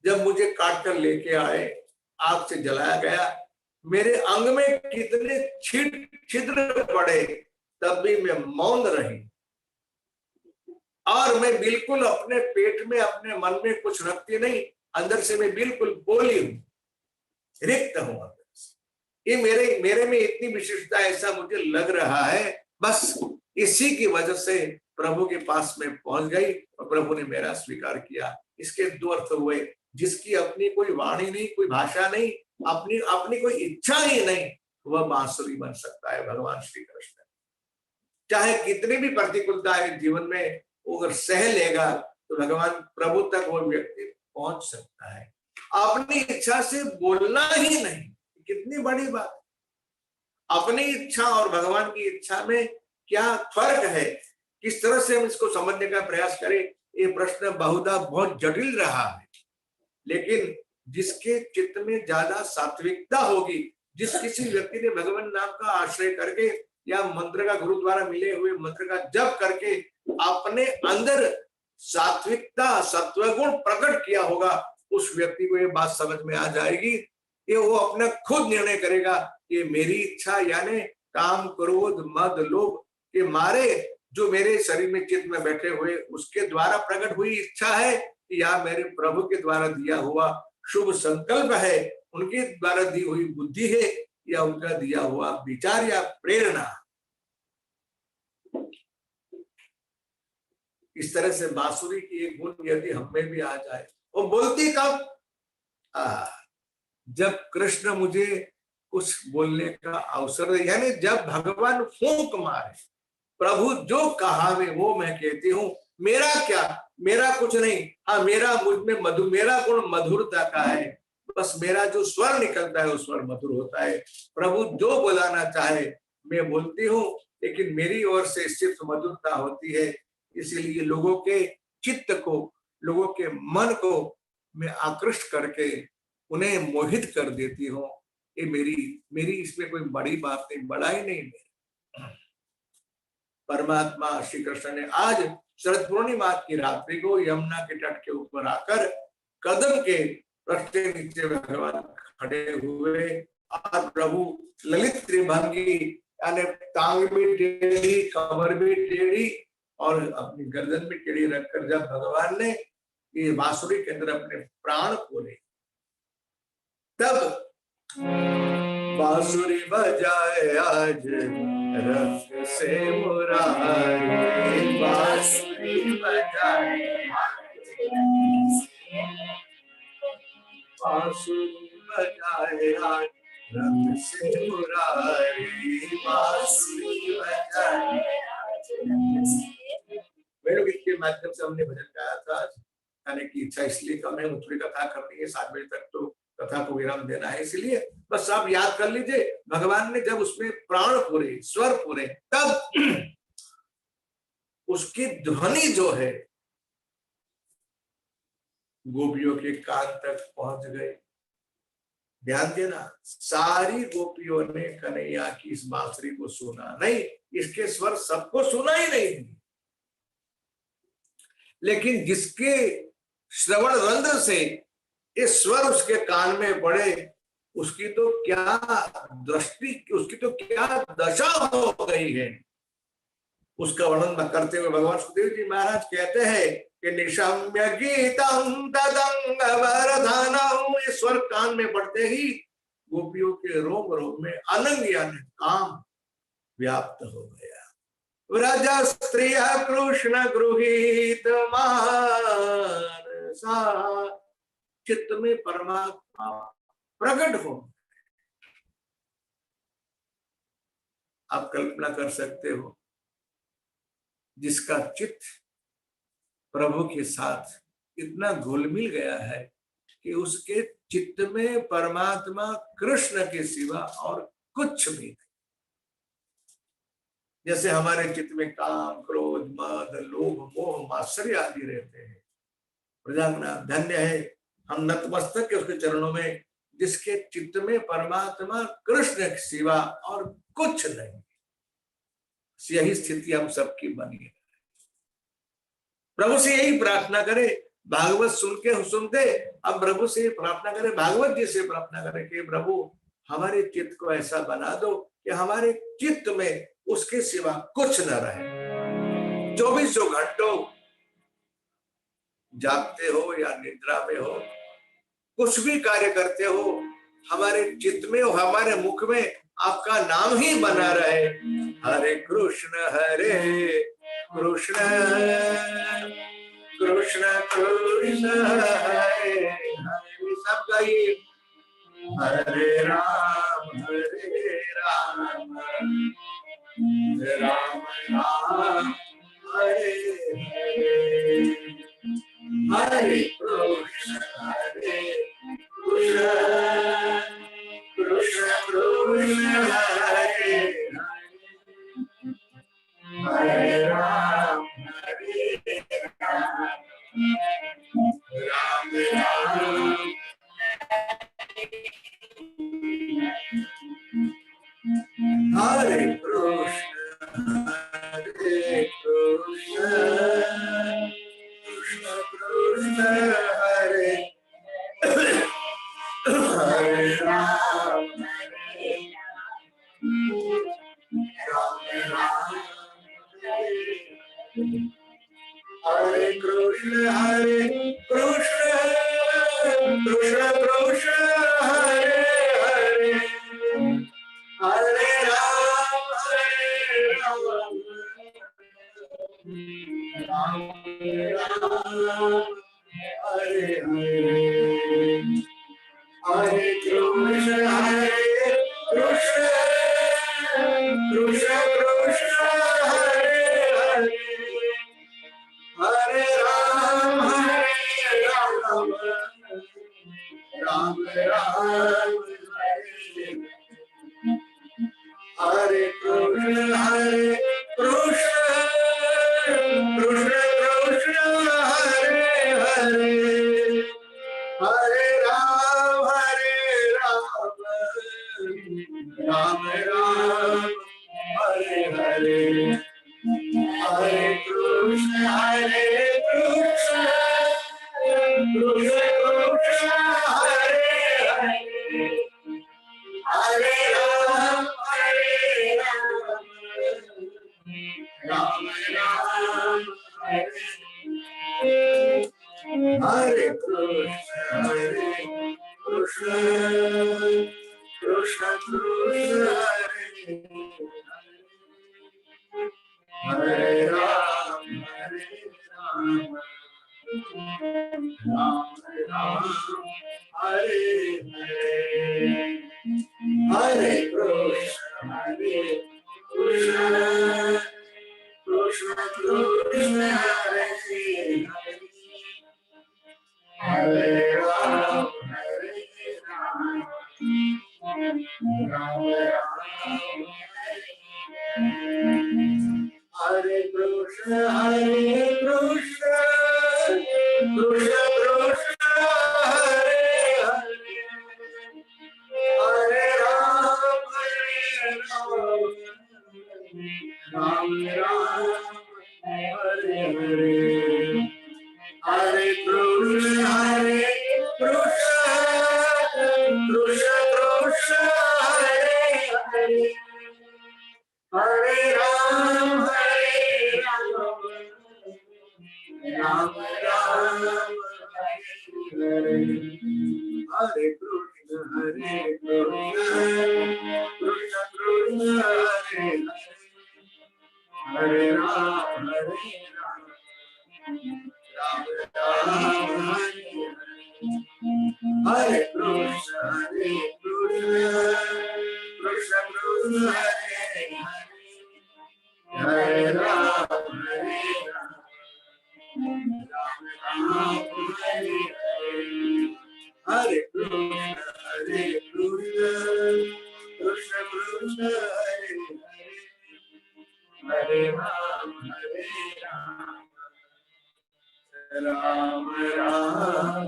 जब मुझे काट कर लेके आए, आग से जलाया गया, मेरे अंग में कितने छिद्र पड़े, तब भी मैं मौन रही, और मैं बिल्कुल अपने पेट में अपने मन में कुछ रखती नहीं, अंदर से मैं बिल्कुल बोली हूं, रिक्त हूं अंदर से। ये मेरे में इतनी विशिष्टता, ऐसा मुझे लग रहा है, बस इसी की वजह से प्रभु के पास में पहुंच गई और प्रभु ने मेरा स्वीकार किया। इसके दो अर्थ हुए, जिसकी अपनी कोई वाणी नहीं, कोई भाषा नहीं, अपनी अपनी कोई इच्छा ही नहीं, वह बांसुरी बन सकता है भगवान श्री कृष्ण। चाहे कितनी भी प्रतिकूलता है जीवन में, वो अगर सह लेगा तो भगवान प्रभु तक वो व्यक्ति पहुंच सकता है। अपनी इच्छा से बोलना ही नहीं, कितनी बड़ी बात। अपनी इच्छा और भगवान की इच्छा में क्या फर्क है, किस तरह से हम इसको समझने का प्रयास करें, ये प्रश्न बहुधा बहुत जटिल रहा है। लेकिन जिसके चित्त में ज्यादा सात्विकता होगी, जिस किसी व्यक्ति ने भगवान नाम का आश्रय करके या मंत्र का गुरु द्वारा मिले हुए मंत्र का जप करके अपने अंदर सात्विकता, सत्वगुण प्रकट किया होगा, उस व्यक्ति को ये बात समझ में आ जाएगी। ये वो अपना खुद निर्णय करेगा कि मेरी इच्छा यानी काम, क्रोध, मद, लोभ के मारे जो मेरे शरीर में चित्त में बैठे हुए उसके द्वारा प्रकट हुई इच्छा है, या मेरे प्रभु के द्वारा दिया हुआ शुभ संकल्प है, उनके द्वारा दी हुई बुद्धि है, या उनका दिया हुआ विचार या प्रेरणा। इस तरह से बांसुरी की एक गुण यदि हमें भी आ जाए, वो बोलती कब? जब कृष्ण मुझे कुछ बोलने का अवसर दे, यानी जब भगवान फूंक मारे, प्रभु जो कहा वो मैं कहती हूँ, मेरा क्या, मेरा कुछ नहीं। हाँ, मेरा मुझ में मेरा गुण मधुरता का है, बस मेरा जो स्वर निकलता है वो स्वर मधुर होता है। प्रभु जो बुलाना चाहे मैं बोलती हूँ, लेकिन मेरी ओर से सिर्फ मधुरता होती है। इसीलिए लोगों के चित्त को, लोगों के मन को मैं आकृष्ट करके उन्हें मोहित कर देती हूँ। ये मेरी इसमें कोई बड़ी बात नहीं, बड़ा ही नहीं। परमात्मा श्री कृष्ण ने आज शरद पूर्णिमा की रात्रि को यमुना के तट के ऊपर आकर कदम के वृक्ष के नीचे भगवान खड़े हुए और प्रभु ललित त्रिभंगी यानी टांग भी टेढ़ी, कमर भी टेढ़ी और अपनी गर्दन भी टेढ़ी रखकर जब भगवान ने ये बांसुरी के अंदर अपने प्राण खोले, तब बांसुरी बजाए आज रंग से मुरारी, बांसुरी बजाए, बांसुरी बजाए आज रंग से मुरारी, बांसुरी बजाए। वेणुगीत के माध्यम से हमने भजन गाया था। गाने की इच्छा इसलिए कम है, थोड़ी कथा करनी है, 7 बजे तक तो कथा को विराम देना है, इसलिए बस आप याद कर लीजिए, भगवान ने जब उसमें प्राण पूरे, स्वर पूरे, तब उसकी ध्वनि जो है गोपियों के कान तक पहुंच गए। ध्यान देना, सारी गोपियों ने कन्हैया की इस बांसुरी को सुना नहीं, इसके स्वर सबको सुना ही नहीं, लेकिन जिसके श्रवण रंध्र से ये स्वर उसके कान में पड़े, उसकी तो क्या दृष्टि, उसकी तो क्या दशा हो गई है। उसका वर्णन करते हुए भगवान सुखदेव जी महाराज कहते हैं कि निशम्य गीतम तदंग वरदानम, ये स्वर कान में पड़ते ही गोपियों के रोम रोम में अनंग यानी काम व्याप्त हो गया। व्रज स्त्रिय कृष्ण गृहीत मानसा, चित्त में परमात्मा प्रकट हो। आप कल्पना कर सकते हो, जिसका चित्त प्रभु के साथ इतना घुल मिल गया है कि उसके चित्त में परमात्मा कृष्ण के सिवा और कुछ भी नहीं। जैसे हमारे चित्त में काम, क्रोध, मद, लोभ, मोह, मात्सर्य आदि रहते हैं। प्रजांगना धन्य है, हम नतमस्तक के उसके चरणों में, जिसके चित्त में परमात्मा कृष्ण के सिवा और कुछ नहीं। यही स्थिति हम सबकी बनी है। प्रभु से यही प्रार्थना करे, भागवत सुनते अब प्रभु से प्रार्थना करे, भागवत जी से प्रार्थना करे कि प्रभु हमारे चित्त को ऐसा बना दो कि हमारे चित्त में उसके सिवा कुछ न रहे। 24 घंटों जागते हो या निद्रा में हो, कुछ भी कार्य करते हो, हमारे चित्त में और हमारे मुख में आपका नाम ही बना रहे। हरे कृष्ण कृष्ण कृष्ण कृष्ण हरे हरे। सब गाइए। हरे राम राम राम हरे हरे, हरे कृष्ण कृष्ण कृष्ण कृष्ण हरे हरे राम राम राम हरे कृष्ण कृष्ण कृष्ण हरे हरे राम राम हरे कृष्ण कृष्ण कृष्ण हरे हरे हरे राम राम राम हरे हरे हरे कृष्ण कृष्ण कृष्ण हरे हरे हरे राम राम राम हरे कृष्ण कृष्ण कृष्ण हरे हरे हरे राम राम राम हरे हरे हरे कृष्ण कृष्ण कृष्ण हरे हरे हरे राम राम राम हरे कृष्ण कृष्ण कृष्ण हरे राम राम राम हरे हरे हरे कृष्ण कृष्ण कृष्ण हरे हरे राम राम राम हरे कृष्ण कृष्ण कृष्ण हरे हरे हरे राम राम राम हरे हरे हरे कृष्ण कृष्ण हरे हरे हरे राम राम राम हरे हरे कृष्ण कृष्ण कृष्ण हरे हरे राम राम राम हरे कृष्ण कृष्ण कृष्ण हरे हरे राम राम राम हरे कृष्ण कृष्ण कृष्ण हरे हरे राम राम राम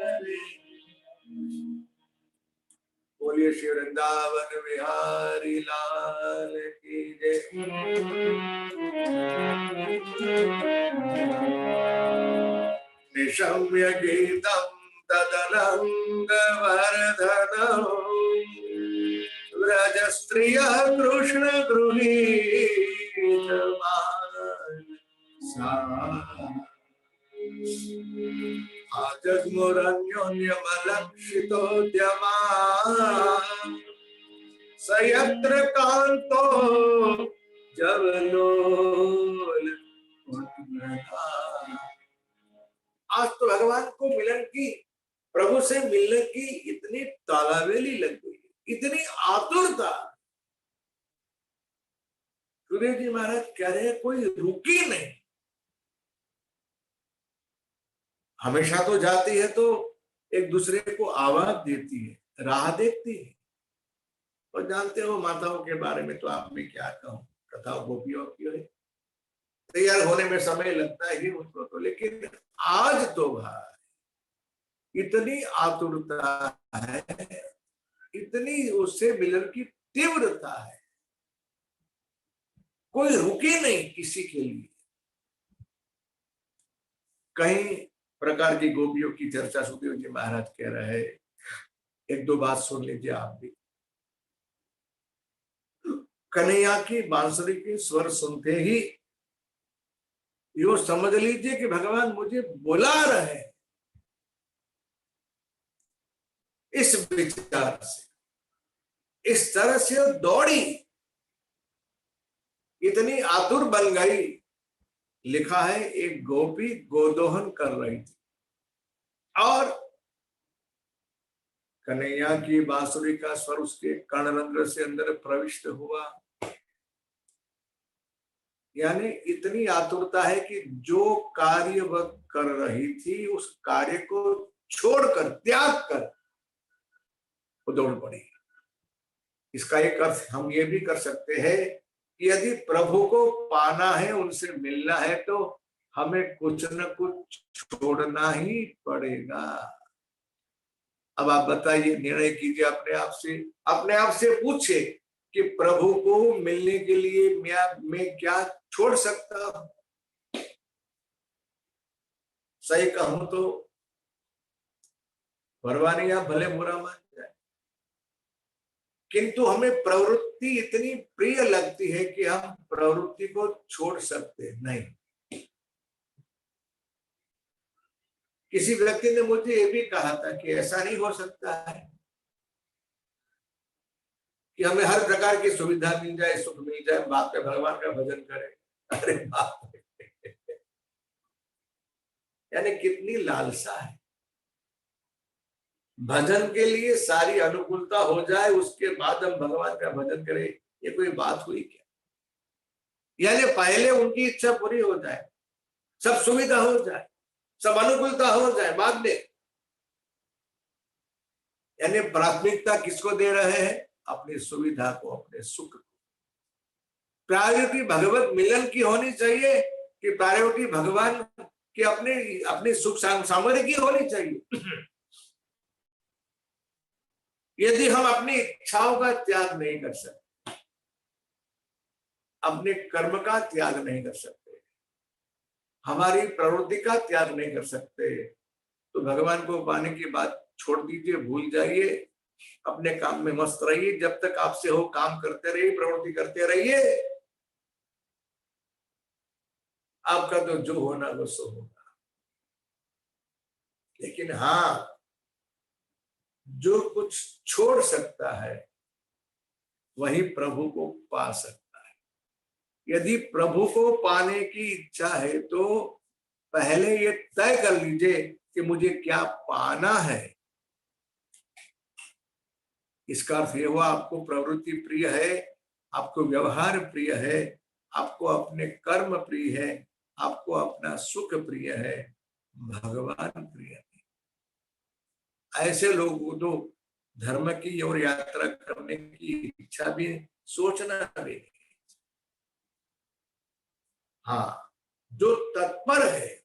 हरे। बोलिए श्री वृंदावन बिहारी लाल की जय। निशम्य गीतम तदनंग वर्धनम व्रज स्त्रिय कृष्ण गृहीतमान आजन्मोरन्योन्यमलक्षितोद्यमान सयत्र कांतो जवलोल आज तो भगवान को मिलन की, प्रभु से मिलने की इतनी तालावेली लग गई, इतनी आतुरता। सुखदेव जी महाराज कह रहे हैं कोई रुकी नहीं। हमेशा तो जाती है तो एक दूसरे को आवाज देती है, राह देखती है। और जानते हो माताओं के बारे में तो आप में क्या कहूं, कथा गोपियों की है, तैयार होने में समय लगता है उनको तो, लेकिन आज तो भाई इतनी आतुरता है, इतनी उससे मिलन की तीव्रता है, कोई रुके नहीं किसी के लिए। कई प्रकार की गोपियों की चर्चा सुखदेव जी महाराज कह रहे हैं, एक दो बात सुन लीजिए आप भी। कन्हैया की बांसुरी के स्वर सुनते ही यो समझ लीजिए कि भगवान मुझे बुला रहे हैं। इस विचार से इस तरह से दौड़ी, इतनी आतुर बन गई। लिखा है एक गोपी गोदोहन कर रही थी और कन्हैया की बांसुरी का स्वर उसके कर्णरंध्र से अंदर प्रविष्ट हुआ। यानी इतनी आतुरता है कि जो कार्य वह कर रही थी उस कार्य को छोड़कर, त्याग कर वो दौड़ पड़ी। इसका एक अर्थ हम ये भी कर सकते हैं कि यदि प्रभु को पाना है, उनसे मिलना है, तो हमें कुछ न कुछ छोड़ना ही पड़ेगा। अब आप बताइए, निर्णय कीजिए अपने आप से पूछे कि प्रभु को मिलने के लिए मैं क्या छोड़ सकता हूं। सही कहूं तो भगवान या भले बुरा मान जाए, किंतु हमें प्रवृत्ति इतनी प्रिय लगती है कि हम प्रवृत्ति को छोड़ सकते नहीं। किसी व्यक्ति ने मुझे ये भी कहा था कि ऐसा नहीं हो सकता है कि हमें हर प्रकार की सुविधा मिल जाए, सुख मिल जाए, बाप के भगवान का भजन करें। अरे बाप, यानी कितनी लालसा है। भजन के लिए सारी अनुकूलता हो जाए, उसके बाद हम भगवान का भजन करें, ये कोई बात हुई क्या? यानी पहले उनकी इच्छा पूरी हो जाए, सब सुविधा हो जाए, सब अनुकूलता हो जाए, बाद में। यानी प्राथमिकता किसको दे रहे हैं? अपनी सुविधा को, अपने सुख को। प्रायोरिटी भगवत मिलन की होनी चाहिए कि प्रायोरिटी भगवान की अपने सुख सामग्री की होनी चाहिए। यदि हम अपनी इच्छाओं का त्याग नहीं कर सकते, अपने कर्म का त्याग नहीं कर सकते, हमारी प्रवृत्ति का त्याग नहीं कर सकते, तो भगवान को पाने की बात छोड़ दीजिए, भूल जाइए, अपने काम में मस्त रहिए। जब तक आपसे हो काम करते रहिए, प्रवृत्ति करते रहिए, आपका तो जो होना वो सो होगा। लेकिन हाँ, जो कुछ छोड़ सकता है वही प्रभु को पा सकता है। यदि प्रभु को पाने की इच्छा है तो पहले ये तय कर लीजिए कि मुझे क्या पाना है। इसका अर्थ ये हुआ आपको प्रवृत्ति प्रिय है, आपको व्यवहार प्रिय है, आपको अपने कर्म प्रिय है, आपको अपना सुख प्रिय है, भगवान प्रिय है। ऐसे लोगों को तो धर्म की ओर यात्रा करने की इच्छा भी सोचना भी। हाँ, जो तत्पर है,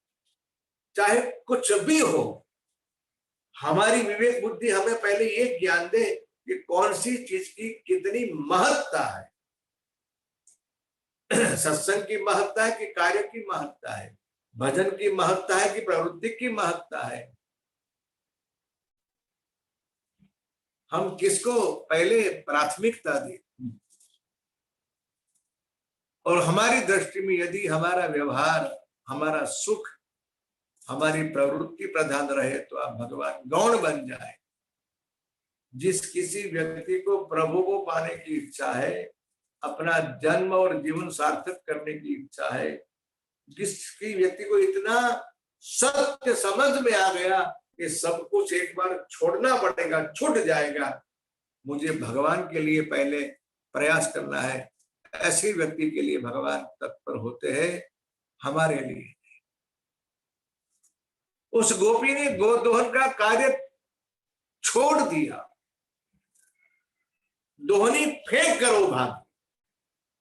चाहे कुछ भी हो, हमारी विवेक बुद्धि हमें पहले ये ज्ञान दे कि कौन सी चीज की कितनी महत्ता है। सत्संग की महत्ता है कि कार्य की महत्ता है, भजन की महत्ता है कि प्रवृत्ति की महत्ता है। हम किसको पहले प्राथमिकता दें। और हमारी दृष्टि में यदि हमारा व्यवहार, हमारा सुख, हमारी प्रवृत्ति प्रधान रहे तो आप भगवान गौण बन जाए। जिस किसी व्यक्ति को प्रभु को पाने की इच्छा है, अपना जन्म और जीवन सार्थक करने की इच्छा है, जिसकी व्यक्ति को इतना सत्य समझ में आ गया कि सब कुछ एक बार छोड़ना पड़ेगा, छूट जाएगा, मुझे भगवान के लिए पहले प्रयास करना है, ऐसे व्यक्ति के लिए भगवान तत्पर होते हैं, हमारे लिए। उस गोपी ने गोदोहन का कार्य छोड़ दिया, दोहनी फेंक करो भाग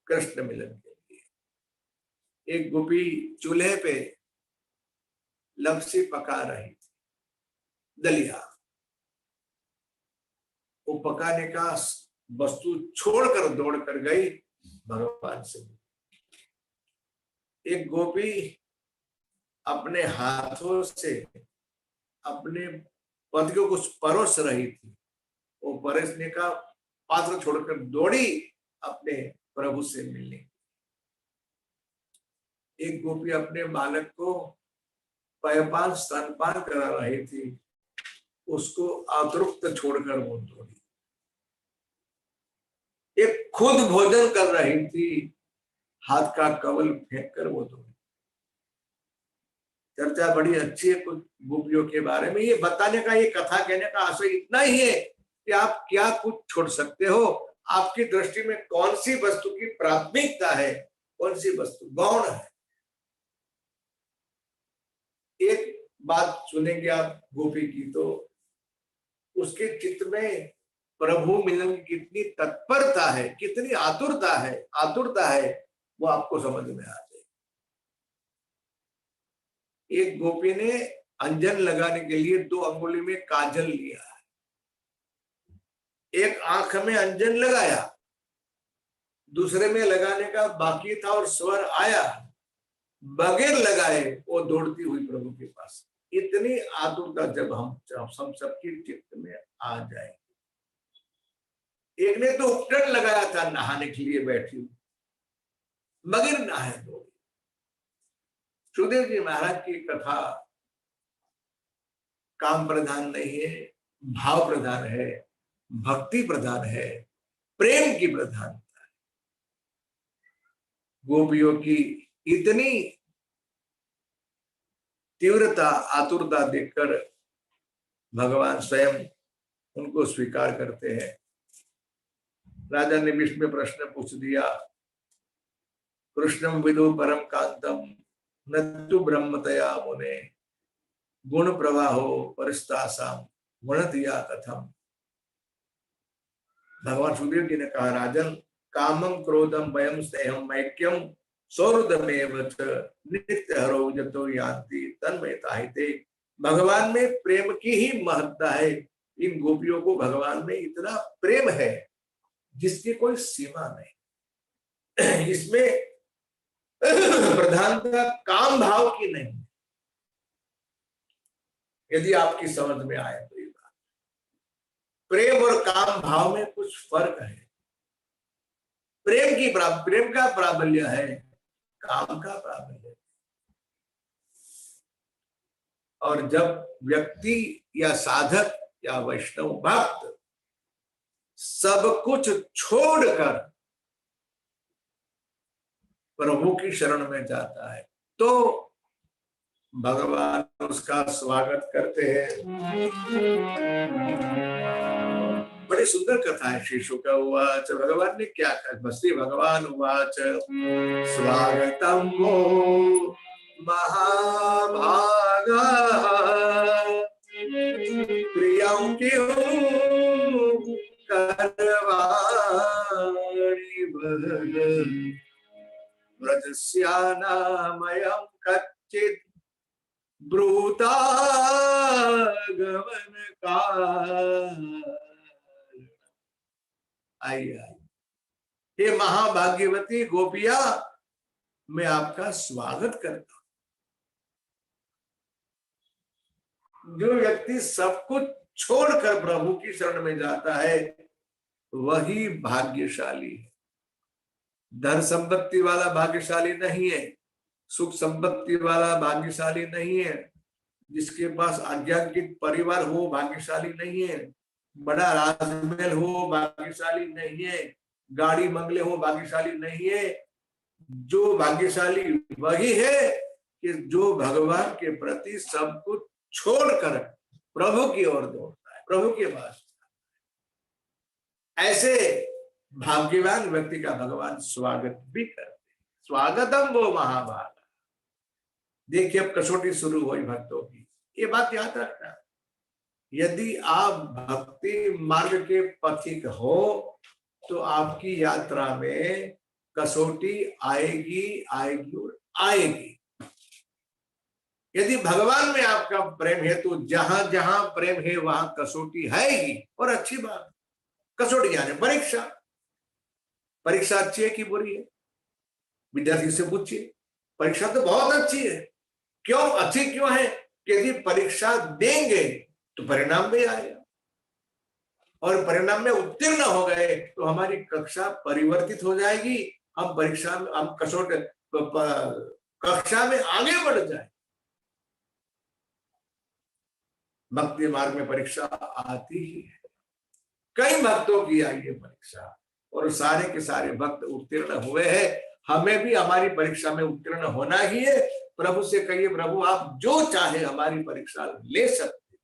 कृष्ण मिलन के लिए। एक गोपी चूल्हे पे लपसी पका रही थी, दलिया, वो पकाने का वस्तु छोड़कर दौड़कर गई भगवान से। एक गोपी अपने हाथों से अपने पति को कुछ परोस रही थी, वो परोसने का पात्र छोड़कर दौड़ी अपने प्रभु से मिलने। एक गोपी अपने बालक को पयपान स्तनपान करा रही थी, उसको अतृप्त छोड़कर वो दौड़ी। एक खुद भोजन कर रही थी, हाथ का कवल फेंक कर वो दौड़ी। चर्चा बड़ी अच्छी है कुछ गोपियों के बारे में। ये बताने का, ये कथा कहने का आशय इतना ही है कि आप क्या कुछ छोड़ सकते हो, आपकी दृष्टि में कौन सी वस्तु की प्राथमिकता है, कौन सी वस्तु गौण है। एक बात सुनेंगे आप गोपी की, तो उसके चित्त में प्रभु मिलन की कितनी तत्परता है, कितनी आतुरता है, वो आपको समझ में आ जाए। एक गोपी ने अंजन लगाने के लिए 2 अंगुली में काजल लिया, एक आंख में अंजन लगाया, दूसरे में लगाने का बाकी था और स्वर आया, बगैर लगाए वो दौड़ती हुई प्रभु के पास। इतनी आतुरता जब हम सबके चित्त में आ जाए। एक ने तो उपटन लगाया था नहाने के लिए बैठी, मगर नहाए दौड़ी। सुखदेव जी महाराज की कथा काम प्रधान नहीं है, भाव प्रधान है, भक्ति प्रधान है, प्रेम की प्रधानता है। गोपियों की इतनी तीव्रता, आतुरता देखकर भगवान स्वयं उनको स्वीकार करते हैं। राजा ने विष्णु में प्रश्न पूछ दिया, कृष्णम विदु परम कांतम न तु ब्रह्मतया मुने गुण प्रवाहो परिस्तासाम गुणतिया कथम। भगवान सुखदेव जी ने कहा, राजन, कामम क्रोधम भयम स्नेहम मैक्यम सौहृदमेव च नित्य हरो जतो यान्ति तन्मयता हिते। भगवान में प्रेम की ही महत्ता है। इन गोपियों को भगवान में इतना प्रेम है जिसकी कोई सीमा नहीं। इसमें प्रधानता काम भाव की नहीं। यदि आपकी समझ में आए तो ये बात, प्रेम और काम भाव में कुछ फर्क है। प्रेम का प्राबल्य है, काम का प्राबल्य है। और जब व्यक्ति या साधक या वैष्णव भक्त सब कुछ छोड़कर प्रभु की शरण में जाता है तो भगवान उसका स्वागत करते हैं। बड़ी सुंदर कथा है। श्री शुक उवाच, भगवान ने क्या कहा? श्री भगवान उवाच, स्वागतम वो महाभागा प्रियं क्यों करवाणि भग व्रजस्यानामयं कच्चित् ब्रूता गमन काल। आइए, हे महाभाग्यवती गोपिया, मैं आपका स्वागत करता हूं। जो व्यक्ति सब कुछ छोड़कर प्रभु की शरण में जाता है वही भाग्यशाली है। धन संपत्ति वाला भाग्यशाली नहीं है, सुख संपत्ति वाला भाग्यशाली नहीं है, जिसके पास आज्ञाकित परिवार हो भाग्यशाली नहीं है, बड़ा राजमहल हो भाग्यशाली नहीं है, गाड़ी बंगले हो भाग्यशाली नहीं है, जो भाग्यशाली वही है कि जो भगवान के प्रति सब कुछ छोड़कर प्रभु की ओर दौड़ता है, प्रभु के पास। ऐसे भाग्यवान व्यक्ति का भगवान स्वागत भी करते हैं। स्वागतम वो महाभागा। देखिए अब कसौटी शुरू हुई भक्तों की, ये बात याद रखना। यदि आप भक्ति मार्ग के पथिक हो तो आपकी यात्रा में कसौटी आएगी आएगी और आएगी। यदि भगवान में आपका प्रेम है तो जहां जहां प्रेम है वहां कसौटी है ही, और अच्छी बात। कसौटी यानी परीक्षा। परीक्षा अच्छी है कि बुरी है? विद्यार्थी से पूछिए, परीक्षा तो बहुत अच्छी है। क्यों अच्छी क्यों है? कि यदि परीक्षा देंगे तो परिणाम भी आएगा, और परिणाम में उत्तीर्ण हो गए तो हमारी कक्षा परिवर्तित हो जाएगी। हम परीक्षा में, हम कसौटी कक्षा में आगे बढ़ जाए। भक्ति मार्ग में परीक्षा आती ही है। कई भक्तों की आई है परीक्षा, और सारे के सारे भक्त उत्तीर्ण हुए हैं। हमें भी हमारी परीक्षा में उत्तीर्ण होना ही है। प्रभु से कहिए, प्रभु आप जो चाहे हमारी परीक्षा ले सकते।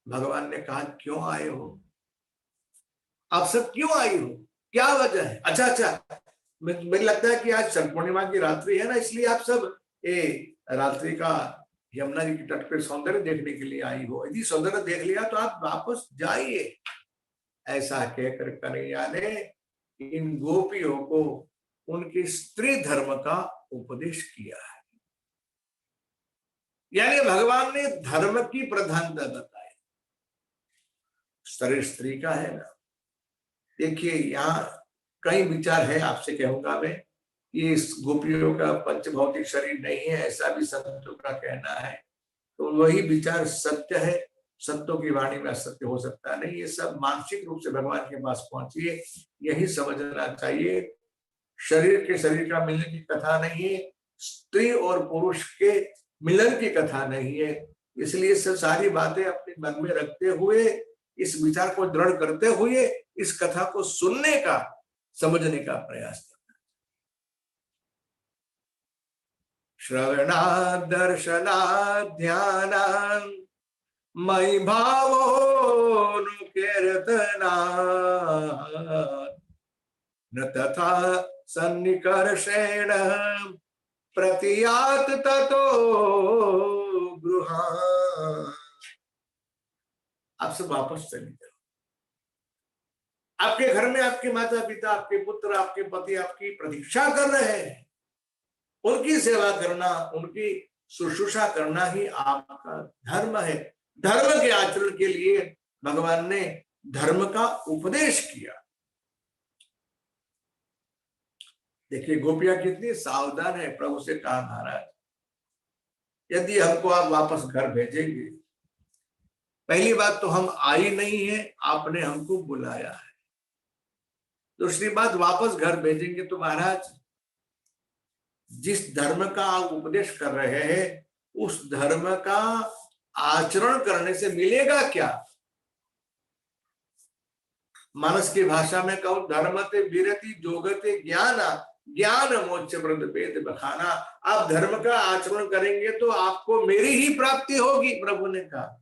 भगवान ने कहा, क्यों आए हो आप सब, क्यों आई हो, क्या वजह है? अच्छा, मुझे लगता है कि आज शरद पूर्णिमा की रात्रि है ना, इसलिए आप सब ये रात्रि का यमुना जी के तट पर सौंदर्य देखने के लिए आई हो। यदि सौंदर्य देख लिया तो आप वापस जाइए। ऐसा कहकर कन्हैया ने इन गोपियों को उनके स्त्री धर्म का उपदेश किया है। यानी भगवान ने धर्म की प्रधानता बताई। शरीर स्त्री का है ना। देखिए यहाँ कई विचार है, आपसे कहूंगा मैं, ये गोपियों का पंचभौतिक शरीर नहीं है, ऐसा भी संतों का कहना है। तो वही विचार सत्य है। संतों की वाणी में असत्य हो सकता नहीं। ये सब मानसिक रूप से भगवान के पास पहुंचिए, यही समझना चाहिए। शरीर के शरीर का मिलने की कथा नहीं है, स्त्री और पुरुष के मिलन की कथा नहीं है। इसलिए सब सारी बातें अपने मन में रखते हुए, इस विचार को दृढ़ करते हुए इस कथा को सुनने का, समझने का प्रयास करना। श्रवणा दर्शना ध्यान मयि भावोऽनुकीर्तना न तथा सन्निकर्षेण प्रतियात ततो गृहात्। आप सब वापस चले जाओ। आपके घर में आपके माता पिता, आपके पुत्र, आपके पति आपकी प्रतीक्षा कर रहे हैं। उनकी सेवा करना, उनकी शुश्रूषा करना ही आपका धर्म है। धर्म के आचरण के लिए भगवान ने धर्म का उपदेश किया। देखिए गोपियां कितनी सावधान है। प्रभु से कहा, महाराज यदि हमको आप वापस घर भेजेंगे, पहली बात तो हम आई नहीं है, आपने हमको बुलाया है। दूसरी बात, वापस घर भेजेंगे तो महाराज जिस धर्म का आप उपदेश कर रहे हैं उस धर्म का आचरण करने से मिलेगा क्या? मानस की भाषा में कहूं, धर्मते विरति जोगते ज्ञान, ज्ञान मोक्ष प्रद वेद बखाना। आप धर्म का आचरण करेंगे तो आपको मेरी ही प्राप्ति होगी, प्रभु ने कहा।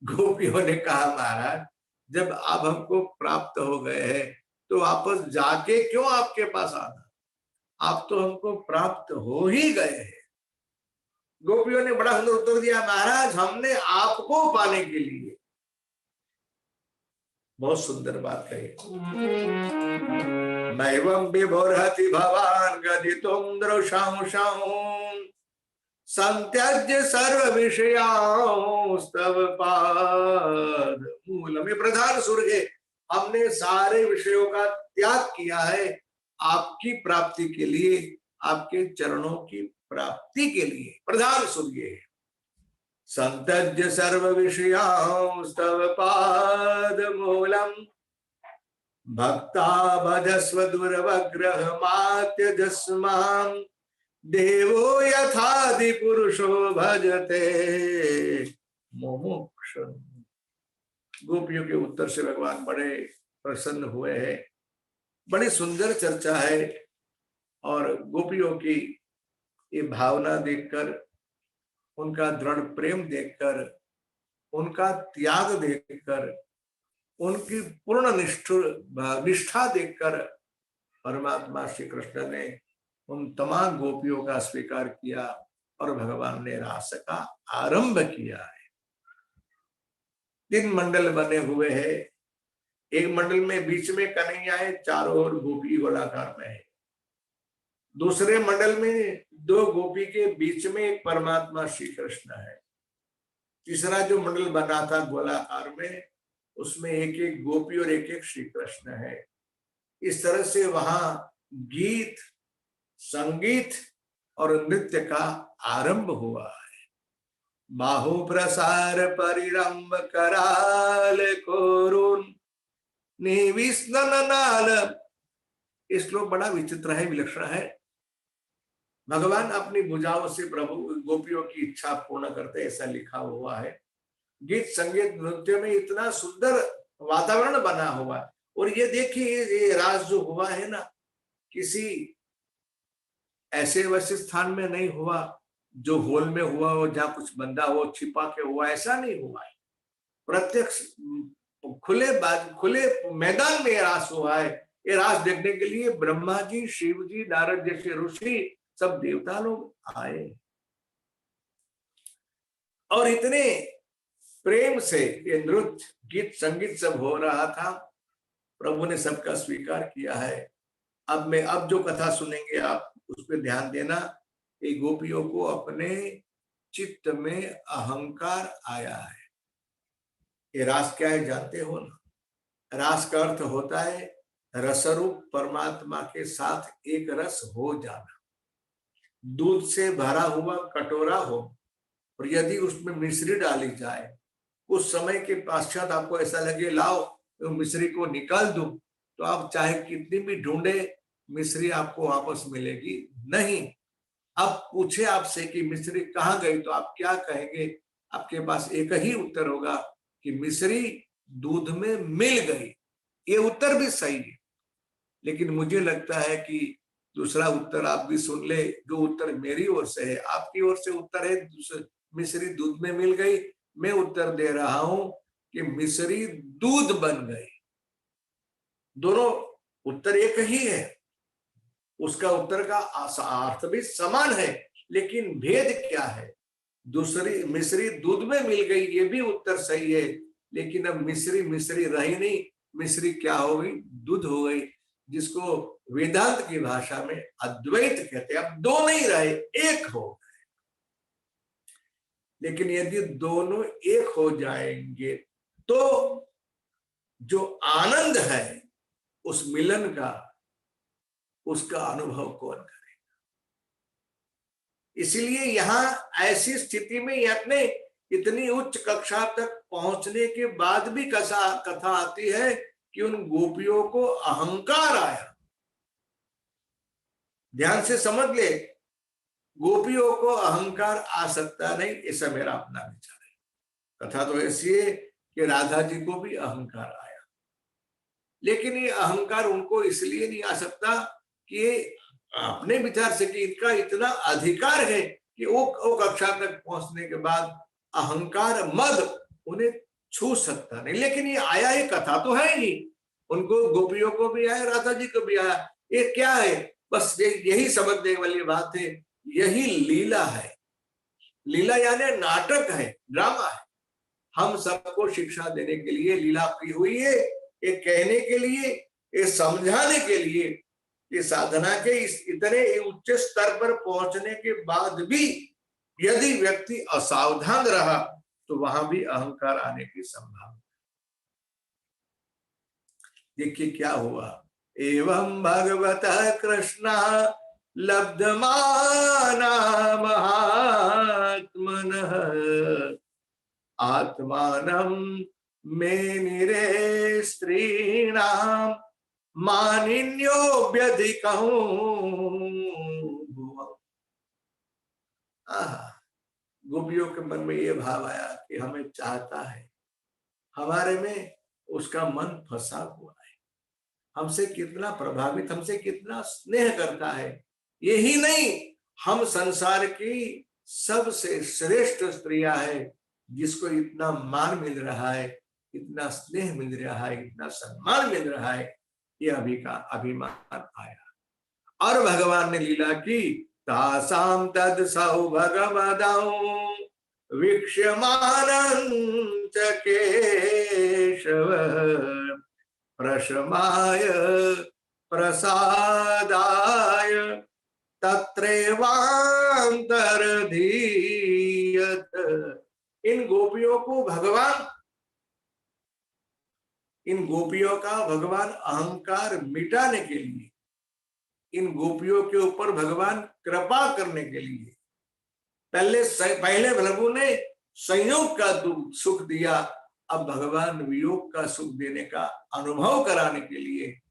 गोपियों ने कहा, महाराज जब आप हमको प्राप्त हो गए हैं तो वापस जाके क्यों आपके पास आना? आप तो हमको प्राप्त हो ही गए हैं। गोपियों ने बड़ा सुंदर उत्तर दिया, महाराज हमने आपको पाने के लिए। बहुत सुंदर बात कही। नैवं विभोरहति भवान गदितुं दृशांशां संत्यज्य सर्व विषयांस्तव पाद मूल में। प्रधान सुर है, हमने सारे विषयों का त्याग किया है आपकी प्राप्ति के लिए, आपके चरणों की प्राप्ति के लिए। प्रधान सुर ये है, संत्यज्य सर्व विषयांस्तव पाद मूलम भक्ता भजस्व दुर्वग्रह मात्यजस्मां देवो यथादि पुरुषो भजते मुमुक्ष। गोपियों के उत्तर से भगवान बड़े प्रसन्न हुए हैं। बड़ी सुंदर चर्चा है। और गोपियों की ये भावना देखकर, उनका दृढ़ प्रेम देखकर, उनका त्याग देखकर, उनकी पूर्ण निष्ठा देखकर परमात्मा श्री कृष्ण ने उन तमाम गोपियों का स्वीकार किया और भगवान ने रास का आरंभ किया है। 3 मंडल बने हुए हैं। एक मंडल में बीच में कन्हैया है, चारों ओर गोपी गोलाकार में है। दूसरे मंडल में 2 गोपी के बीच में एक परमात्मा श्री कृष्ण है। तीसरा जो मंडल बना था गोलाकार में, उसमें एक एक गोपी और एक एक श्री कृष्ण है। इस तरह से वहां गीत, संगीत और नृत्य का आरंभ हुआ है। बाहु प्रसार परिरंभ कराल कोरुन निविष्णन नाल। इस श्लोक बड़ा विचित्र है, विलक्षण है। भगवान अपनी भुजाओं से प्रभु गोपियों की इच्छा पूर्ण करते, ऐसा लिखा हुआ है। गीत संगीत नृत्य में इतना सुंदर वातावरण बना हुआ है। और ये देखिए, ये रास जो हुआ है ना, किसी ऐसे वैसे स्थान में नहीं हुआ जो हॉल में हुआ हो, जहां कुछ बंदा हो छिपा के हुआ, ऐसा नहीं हुआ है। प्रत्यक्ष खुले मैदान में रास हुआ है। ये रास देखने के लिए ब्रह्मा जी, शिव जी, नारद जैसे ऋषि, सब देवता लोग आए और इतने प्रेम से ये नृत्य, गीत, संगीत सब हो रहा था। प्रभु ने सबका स्वीकार किया है। अब जो कथा सुनेंगे आप उस पर ध्यान देना। ये गोपियों को अपने चित्त में अहंकार आया है। ये रास क्या है जानते हो ना? रास का अर्थ होता है रसरूप परमात्मा के साथ एक रस हो जाना। दूध से भरा हुआ कटोरा हो और यदि उसमें मिश्री डाली जाए, उस समय के पश्चात आपको ऐसा लगे लाओ तो मिश्री को निकाल दूं, तो आप चाहे कितनी भी ढूंढे, मिश्री आपको वापस मिलेगी नहीं। अब पूछे आपसे कि मिश्री कहाँ गई, तो आप क्या कहेंगे? आपके पास एक ही उत्तर होगा कि मिश्री दूध में मिल गई। ये उत्तर भी सही है, लेकिन मुझे लगता है कि दूसरा उत्तर आप भी सुन ले। जो उत्तर मेरी ओर से है, आपकी ओर से उत्तर है मिश्री दूध में मिल गई। मैं उत्तर दे रहा हूं कि मिश्री दूध बन गई। दोनों उत्तर एक ही है, उसका उत्तर का अर्थ भी समान है, लेकिन भेद क्या है? दूसरी मिश्री दूध में मिल गई, ये भी उत्तर सही है, लेकिन अब मिश्री मिश्री रही नहीं, मिश्री क्या हो गई? दूध हो गई, जिसको वेदांत की भाषा में अद्वैत कहते हैं। अब दो नहीं रहे, एक हो गए। लेकिन यदि दोनों एक हो जाएंगे तो जो आनंद है उस मिलन का, उसका अनुभव कौन करेगा? इसलिए यहां ऐसी स्थिति में अपने इतनी उच्च कक्षा तक पहुंचने के बाद भी कथा आती है कि उन गोपियों को अहंकार आया। ध्यान से समझ ले, गोपियों को अहंकार आ सकता नहीं, ऐसा मेरा अपना विचार है। कथा तो ऐसी है कि राधा जी को भी अहंकार आया, लेकिन ये अहंकार उनको इसलिए नहीं आ सकता कि अपने विचार से कि इनका इतना अधिकार है कि वो कक्षा तक पहुंचने के बाद अहंकार मद उन्हें छू सकता नहीं। लेकिन ये आया, ये कथा तो है ही, उनको गोपियों को भी आया, राधा जी को भी आया। ये क्या है? बस यही समझने वाली बात है, यही लीला है। लीला यानी नाटक है, ड्रामा है। हम सबको शिक्षा देने के लिए लीला की हुई है, ये कहने के लिए, ये समझाने के लिए कि साधना के इस इतने उच्च स्तर पर पहुंचने के बाद भी यदि व्यक्ति असावधान रहा तो वहां भी अहंकार आने की संभावना। देखिए क्या हुआ। एवं भगवत कृष्ण लब्धमाना महात्मनः आत्मानं मेनिरे स्त्रीणां मानिन्योऽभ्यधिकं। गोपियों के मन में ये भाव आया कि हमें चाहता है, हमारे में उसका मन फंसा हुआ है। हमसे कितना प्रभावित, हमसे कितना स्नेह करता है। यही नहीं, हम संसार की सबसे श्रेष्ठ स्त्रियां है, जिसको इतना मान मिल रहा है, इतना स्नेह मिल रहा है, इतना सम्मान मिल रहा है, ये अभी का अभिमान आया। और भगवान ने लीला की, तासाम तद सौ भगवदौ वीक्ष्यमानं च केशव प्रशमाय प्रसादाय तत्रैवान्तरधीयत। इन गोपियों को भगवान, इन गोपियों का भगवान अहंकार मिटाने के लिए, इन गोपियों के ऊपर भगवान कृपा करने के लिए, पहले प्रभु ने संयोग का सुख दिया, अब भगवान वियोग का सुख देने का अनुभव कराने के लिए।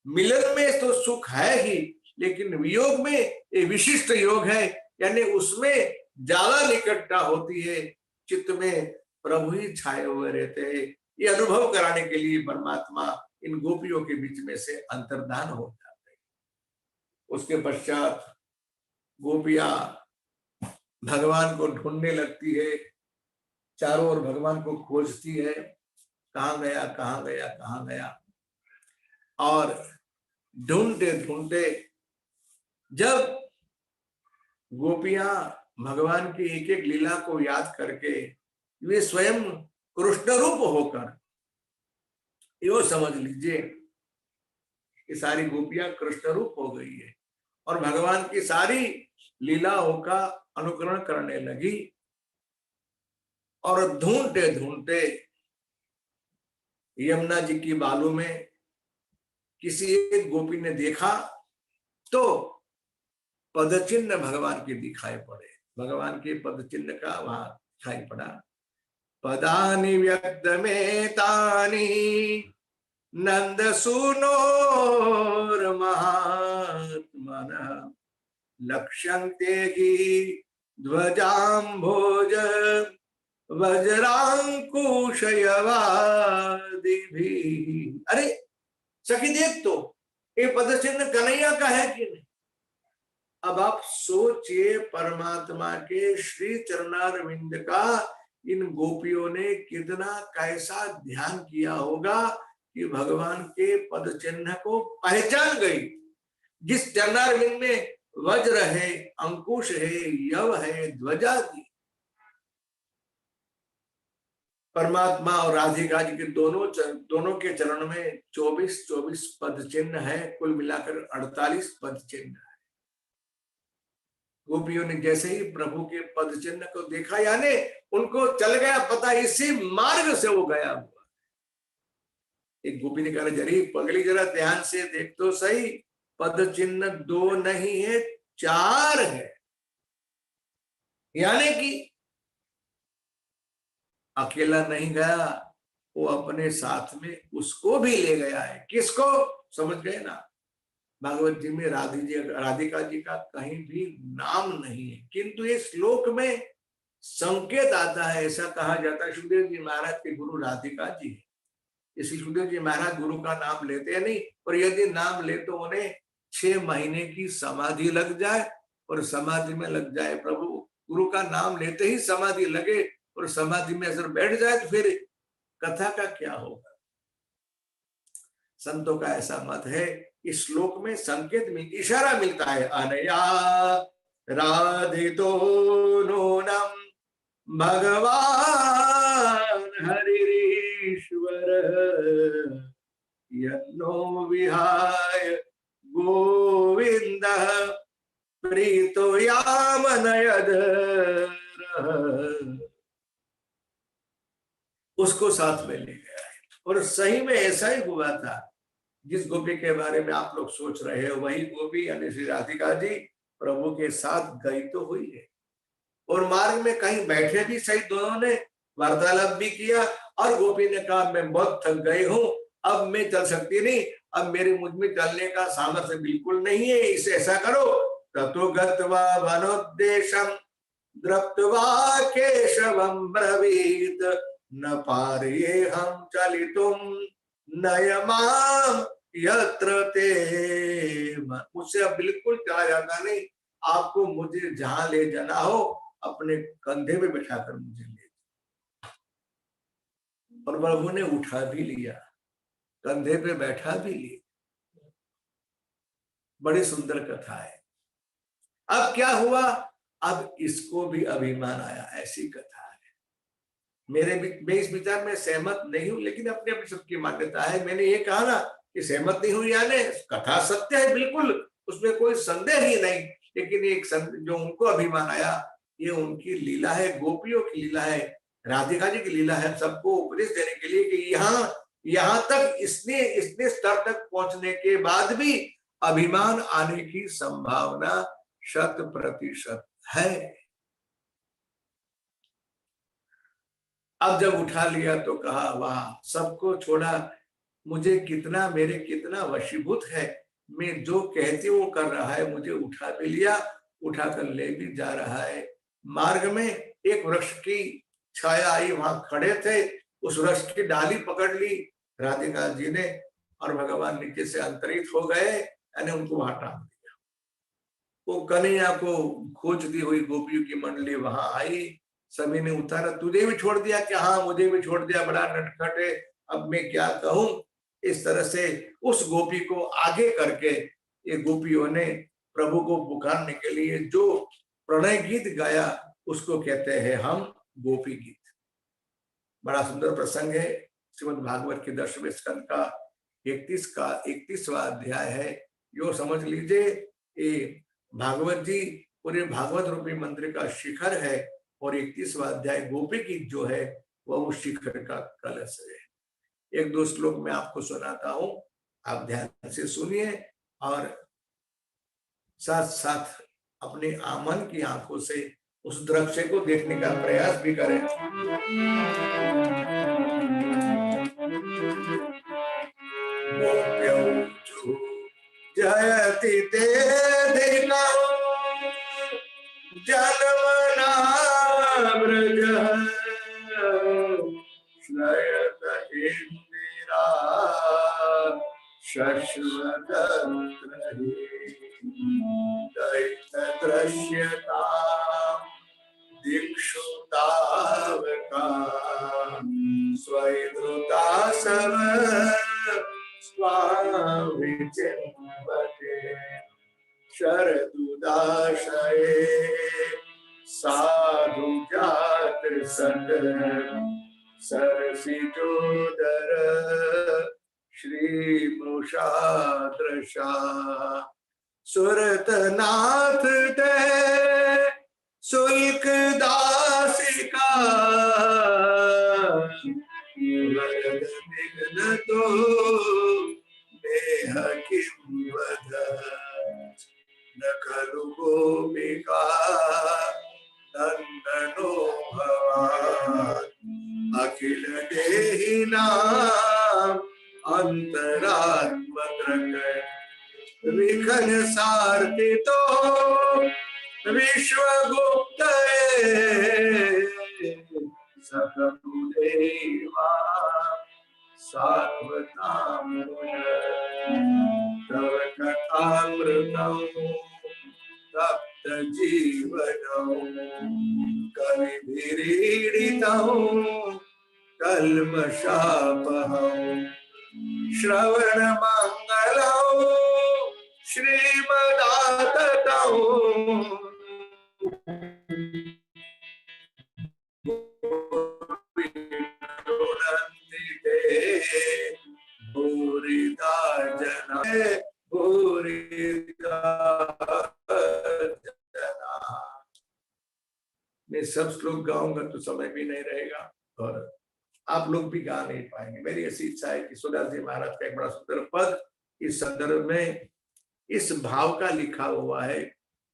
मिलन में तो सुख है ही, लेकिन वियोग में एक विशिष्ट योग है, यानी उसमें ज्यादा निकटता होती है, चित्त में प्रभु ही छाए हुए रहते हैं। ये अनुभव कराने के लिए परमात्मा इन गोपियों के बीच में से अंतर्धान हो जाते हैं। उसके पश्चात गोपियां भगवान को ढूंढने लगती है, चारों ओर भगवान को खोजती है, कहाँ गया कहाँ गया कहाँ गया। और ढूंढते ढूंढते जब गोपियां भगवान की एक एक लीला को याद करके वे स्वयं कृष्ण रूप होकर, यो समझ लीजिए कि सारी गोपियां कृष्ण रूप हो गई है और भगवान की सारी लीलाओं का अनुकरण करने लगी। और ढूंढते ढूंढते यमुना जी की बालू में किसी एक गोपी ने देखा तो पदचिन्ह भगवान के दिखाई पड़े, भगवान के पद चिन्ह का वहां दिखाई पड़ा। पदानि व्यक्तमेतानि नंद सुनोर महात्मनः लक्ष्यन्ते हि ध्वजाम्भोज वज्रांकुशयवादिभिः। अरे सखी देख तो, ये पद चिन्ह कन्हैया का है कि नहीं? अब आप सोचिए, परमात्मा के श्री चरणारविंद का इन गोपियों ने कितना कैसा ध्यान किया होगा कि भगवान के पद चिन्ह को पहचान गई। जिस चरणारविंद में वज्र है, अंकुश है, यव है, ध्वजा दी। परमात्मा और राधिका जी के दोनों के चरण में 24 पद चिन्ह है, कुल मिलाकर 48 पद चिन्ह है। गोपियों ने जैसे ही प्रभु के पद चिन्ह को देखा, यानी उनको चल गया पता, इसी मार्ग से वो गया हुआ। एक गोपी ने कहा, जरी पगली जरा ध्यान से देख तो सही, पद चिन्ह 2 नहीं है 4 है। यानी कि अकेला नहीं गया, वो अपने साथ में उसको भी ले गया है। किसको? समझ गए ना? भागवत जी में राधिका जी का कहीं भी नाम नहीं है, किंतु ये श्लोक में संकेत आता है। ऐसा कहा जाता है, सुखदेव जी महाराज के गुरु राधिका जी है, इसलिए सुखदेव जी महाराज गुरु का नाम लेते हैं नहीं, और यदि नाम ले तो उन्हें 6 महीने की समाधि लग जाए, और समाधि में लग जाए प्रभु, गुरु का नाम लेते ही समाधि लगे और समाधि में असर बैठ जाए तो फिर कथा का क्या होगा। संतों का ऐसा मत है। इस श्लोक में संकेत में इशारा मिलता है, अनया राधितो नूनम भगवान हरिरीश्वर यन्नो विहाय गोविंद प्रीतो यामनयद। उसको साथ में ले गया है, और सही में ऐसा ही हुआ था। जिस गोपी के बारे में आप लोग सोच रहे हो, वही गोपी यानी श्री राधिका जी प्रभु के साथ गई तो हुई है, और मार्ग में कहीं बैठे भी सही, दोनों ने वार्तालाप भी किया। और गोपी ने कहा, मैं बहुत थक गई हूँ, अब मैं चल सकती नहीं, अब मेरे मुझ में चलने का सामर्थ्य बिल्कुल नहीं है, इसे ऐसा करो, ततो गत्वा वनोद्देशम द्रप्त्वा केशवम ब्रवीत न पार्ये हम चलितुम नयमाम यत्र ते, मुझसे अब बिल्कुल चला जाता नहीं, आपको मुझे जहां ले जाना हो अपने कंधे पे बैठाकर मुझे ले, और प्रभु ने उठा भी लिया, कंधे पे बैठा भी लिया। बड़ी सुंदर कथा है। अब क्या हुआ, अब इसको भी अभिमान आया, ऐसी कथा है। मैं इस विचार में सहमत नहीं हूं, लेकिन अपने अपनी सबकी मान्यता है। मैंने ये कहा ना कि सहमत नहीं हुई, यानी कथा सत्य है बिल्कुल, उसमें कोई संदेह ही नहीं, लेकिन एक जो उनको अभिमान आया, ये उनकी लीला है, गोपियों की लीला है, राधिका जी की लीला है, सबको उपदेश देने के लिए कि यहाँ तक इसने स्तर तक पहुंचने के बाद भी अभिमान आने की संभावना 100% है। अब जब उठा लिया तो कहा वाह, सबको छोड़ा, मुझे कितना, मेरे कितना वशीभूत है, मैं जो कहती हूँ कर रहा है, मुझे उठा भी लिया, उठाकर ले भी जा रहा है। मार्ग में एक वृक्ष की छाया आई, वहां खड़े थे, उस वृक्ष की डाली पकड़ ली राधिका जी ने, और भगवान नीचे से अंतरित हो गए, यानी उनको वहां टांग दिया। वो कन्हैया को खोजती हुई गोपियों की मंडली वहां आई, सभी ने उतारा, तुझे भी छोड़ दिया क्या? हाँ मुझे भी छोड़ दिया, बड़ा नटखट है, अब मैं क्या कहूं। इस तरह से उस गोपी को आगे करके ये गोपियों ने प्रभु को पुकारने के लिए जो प्रणय गीत गाया, उसको कहते हैं हम गोपी गीत। बड़ा सुंदर प्रसंग है। श्रीमद् भागवत के 10वें स्कंद का 31वां अध्याय है। यो समझ लीजिए, ये भागवत जी पूरे भागवत रूपी मंदिर का शिखर है, और 31वां अध्याय गोपी गीत जो है वह उस शिखर का कलश है। एक दो श्लोक मैं आपको सुनाता हूं, आप ध्यान से सुनिए और साथ साथ अपने आमन की आंखों से उस दृश्य को देखने का प्रयास भी करें। जयति ते जलमना ब्रज श्रयत इंदिरा शश्वत दृश्यता दिक्षु तावका स्वैद्रुता सब स्वामी चिंबते शरदुदाशये साधु जात सत सरसिजोदर श्री मुषादृशा सुरतनाथ ते सुल्क दासिका वरद तो नेह किम वद न खलु गोपिका नंदनो भवान अखिल देहिनां अंतरात्मद्रक विखन सार्थितो विश्वगुप्त सकलदेवा सात्वतां तव कथामृतं तप्त जीवनं कविभिरीडितं कल्मषापहं श्रवणमङ्गलं श्रीमदाततं भूरिदा जना मैं सब श्लोक गाऊंगा तो समय भी नहीं रहेगा और आप लोग भी गा नहीं पाएंगे। मेरी ऐसी इच्छा है कि सुदास जी महाराज का एक बड़ा सुंदर पद इस संदर्भ में इस भाव का लिखा हुआ है,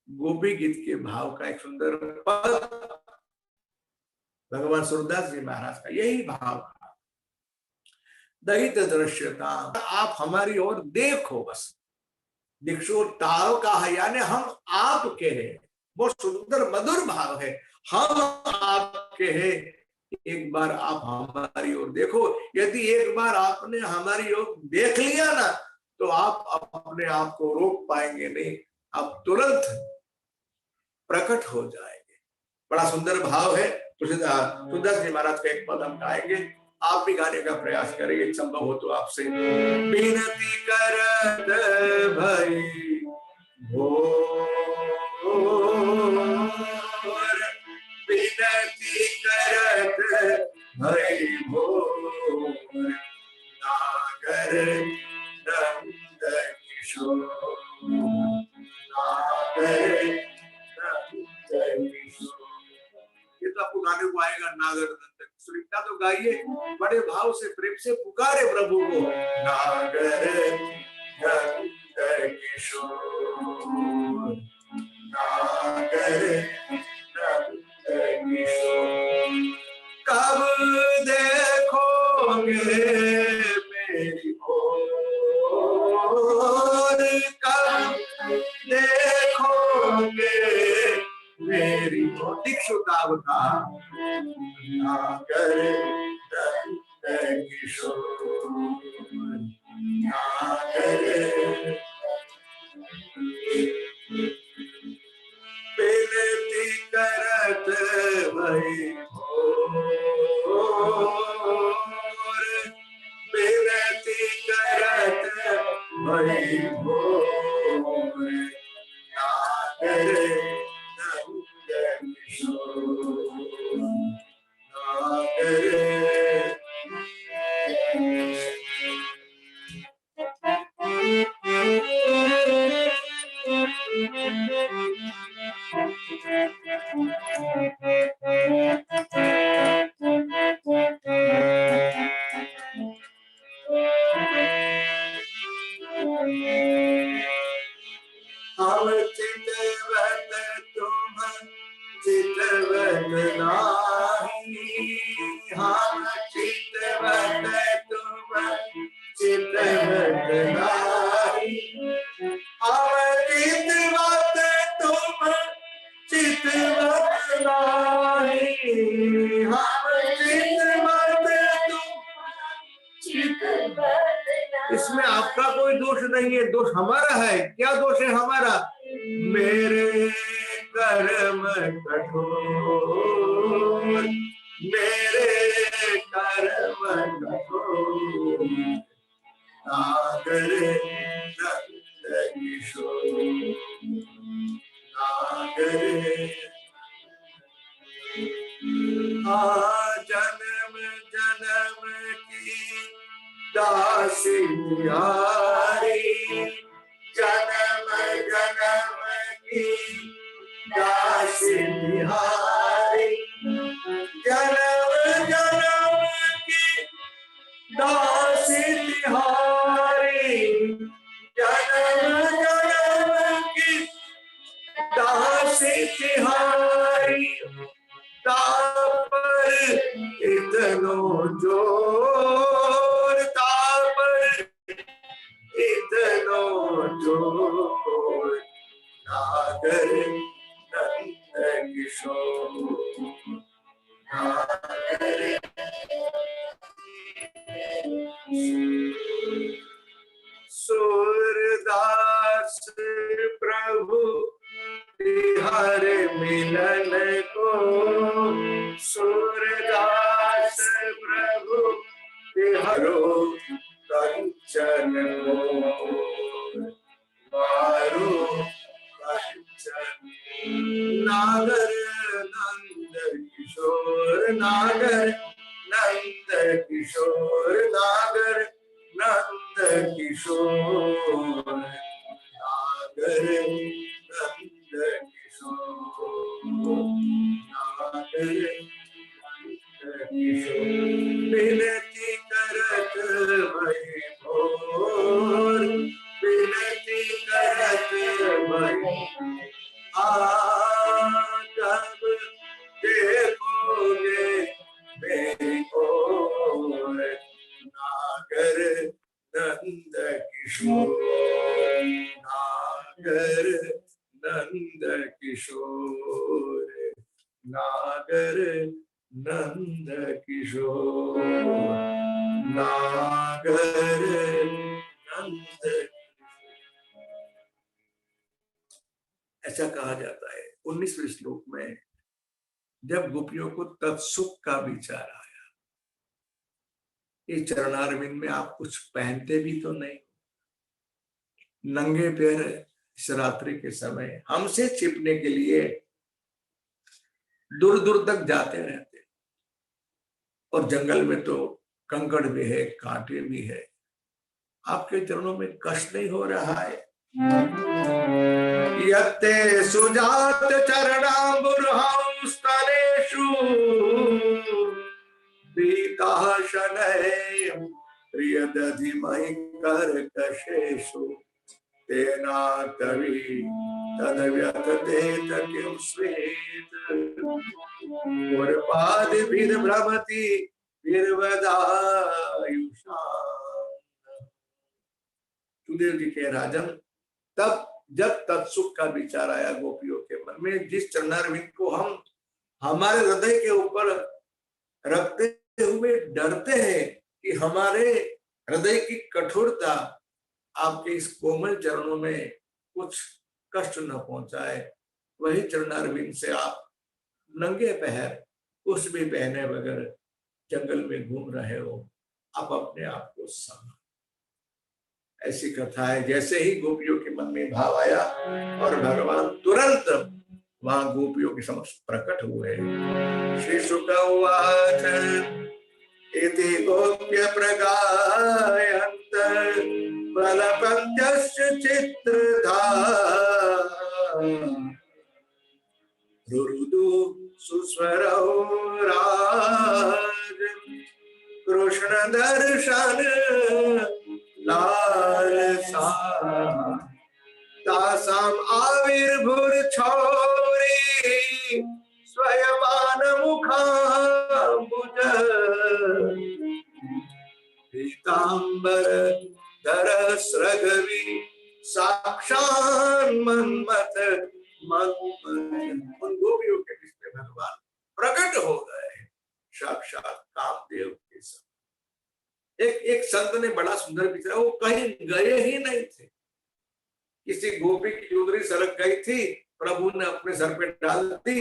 गोपी गीत के भाव का एक सुंदर पद भगवान सूरदास जी महाराज का यही भाव था, दहित दृश्यता, आप हमारी ओर देखो बस, दीक्षो ताव का है, यानी हम आपके हैं। बहुत सुंदर मधुर भाव है, हम आपके हैं, एक बार आप हमारी ओर देखो। यदि एक बार आपने हमारी ओर देख लिया ना, तो आप अपने आप को रोक पाएंगे नहीं, आप तुरंत प्रकट हो जाएंगे। बड़ा सुंदर भाव है। तुलसीदास जी महाराज का एक पद हम गाएंगे, आप भी गाने का प्रयास करेंगे, संभव हो तो आपसे। विनती करत भई भोर, विनती करत भई भोर, नागर नंद किशोर, नागर नंद किशोर। ये तो आपको गाने को आएगा, नागर नंद किशोर। इतना तो गाइए, बड़े भाव से प्रेम से पुकारे प्रभु को, नागर नंद किशोर, नागर नंद किशोर। कब देखोगे मेरी ओर, कब देखोगे मेरी ओर। दीक्षुतावता नागर नंद किशोर, नागर विनती करत भई भोर, विनती करत भई भोर, नागर नंद किशोर, नागर। हम चितवत तुम चितवत नाही, हम चितवत तुम चितवत नाही, हम चितवत तुम चितवत नाही, हम चितवत तुम चितवत। इसमें आपका कोई दोष नहीं है, दोष हमारा है। क्या दोष है हमारा? मेरे कर्म कठोर, मेरे कर्म कठोर, नागर नंद किशोर, नागर। जन्म जन्म की दासी बिहारी, जन्म जन्म की दासी बिहारी, जन्म जन्म की दासी बिहारी, जन्म जन्म की दासी बिहारी। तापर इतनो जोर, तापर इतनो जोर, नागर नंद किशोर, नागर। सूरदास प्रभु हर मिलन को, सूरदास प्रभु हरो कंचन को, मारो कंचन। नागर नंद किशोर, नागर नंद किशोर, नागर नंद किशोर, नागर नंद किशोर, नागर नंद किशोर। विनती करत भई भोर, विनती करत भई, कब देखोगे मेरी ओर, नागर नंद किशोर, नागर नंद किशोर, नागर नंद किशोर, नागर नंद ऐसा कहा जाता है 19वें श्लोक में, जब गोपियों को तत्सुख का विचार आया, इस चरणारविंद में आप कुछ पहनते भी तो नहीं, नंगे पैर इस रात्रि के समय हमसे छिपने के लिए दूर दूर तक जाते रहते, और जंगल में तो कंकड़ भी है, कांटे भी है, आपके चरणों में कष्ट नहीं हो रहा है? यत्ते सुजात चरणाम्बुरहंस्तनेषु पीतः शनैः प्रियदधिमहि कर्कशेषु तेनातवि तद्व्यथते किं स्वेत् पुरपादिभिर्भ्रमति वीरवदायुषा। सुदेव जी के राजन, तब जब तत्सुख का विचार आया गोपियों के मन में, जिस चरणारविंद को हम हमारे हृदय के ऊपर रखते हुए डरते हैं कि हमारे हृदय की कठोरता आपके इस कोमल चरणों में कुछ कष्ट न पहुंचाए, वही चरणारविंद से आप नंगे पैर, कुछ भी पहने बगैर जंगल में घूम रहे हो, आप अपने आप को संभालो। ऐसी कथा है। जैसे ही गोपियों के मन में भाव आया और भगवान तुरंत वहां गोपियों के समक्ष प्रकट हुए। श्री शुक उवाच इति गोप्य प्रगायन्त बलपत्यश्च चित्रधार रुरुदु सुस्वरौ राज कृष्ण दर्शन लालसा तासाम् आविर्भूर्छौरी स्वयमान मुखाम्बुज पीताम्बर धर स्रगवि साक्षान् मन्मथ उन गोपियों के बीच में भगवान प्रकट हो गए, साक्षात कामदेव के साथ। एक संत ने बड़ा सुंदर विचार, वो कहीं गए ही नहीं थे, किसी गोपी की चुंदरी सरक गई थी, प्रभु ने अपने सर पे डाल दी,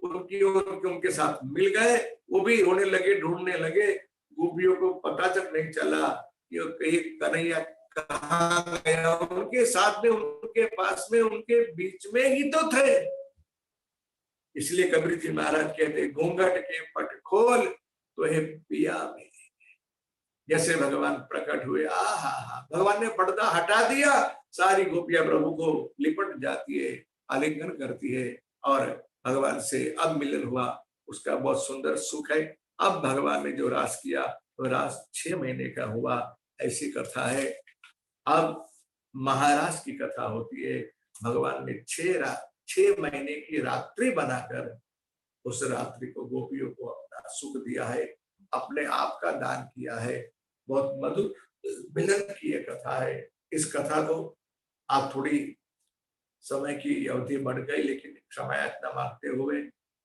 उनके साथ मिल गए, वो भी रोने लगे, ढूंढने लगे, गोपियों को पता तक नहीं चला कि कहीं कन्हैया कहाँ गया। उनके साथ में, उनके पास में, उनके बीच में ही तो थे। इसलिए कबीर जी महाराज कहते, घूंघट के पट खोल तो है पिया मिले। जैसे भगवान प्रकट हुए, आहा, भगवान ने पर्दा हटा दिया, सारी गोपियां प्रभु को लिपट जाती है, आलिंगन करती है, और भगवान से अब मिलन हुआ, उसका बहुत सुंदर सुख है। अब भगवान ने जो रास किया वो रास 6 महीने का हुआ, ऐसी कथा है। अब महाराज की कथा होती है। भगवान ने 6 महीने की रात्रि बनाकर उस रात्रि को गोपियों को अपना सुख दिया है, अपने आप का दान किया है। बहुत मधुर मिलन की ये कथा है। इस कथा को आप थोड़ी समय की अवधि बढ़ गई, लेकिन क्षमायाचना मांगते हुए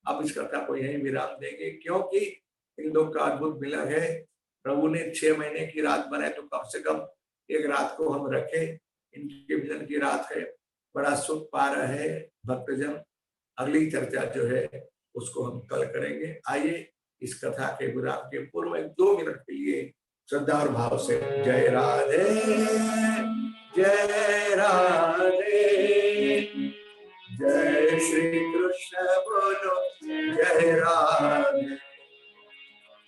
अब इस कथा को यहीं विराम देंगे, क्योंकि इन लोग का अद्भुत मिलन है। प्रभु ने 6 महीने की रात बनाए, तो कम से कम एक रात को हम रखें, इनके मिलन की रात है, बड़ा सुख पा रहे हैं भक्तजन। अगली चर्चा जो है उसको हम कल करेंगे। आइए इस कथा के विराम के पूर्व 2 मिनट के लिए श्रद्धा और भाव से जय राधे जय राधे, जय श्री कृष्ण बोलो जय राधे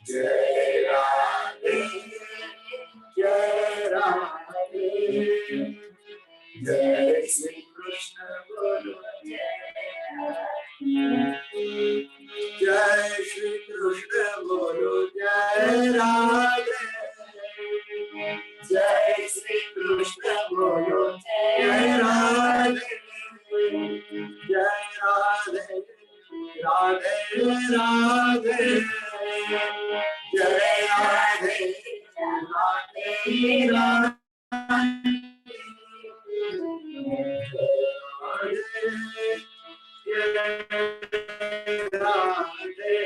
जय राधे जय राधे, जय श्री कृष्ण बोलो जय श्री कृष्ण बोलो जय राधे, जय श्री कृष्ण बोलो जय राधे जय राधे राधे राधे, जय राधे राधे राधे,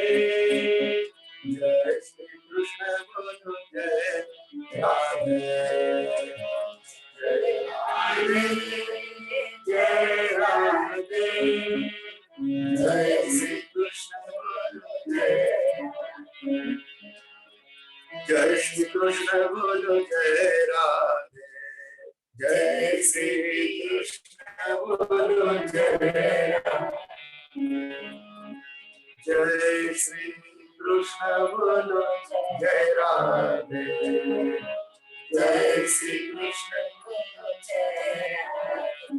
जय श्री कृष्ण बोलो जय राधे जय राधे जय राधे। कृष्ण बोलो जय राधे, जय श्री कृष्ण बोलो जय राधे, जय श्री कृष्ण बोलो जय राधे, जय श्री कृष्ण बोलो जय राधे,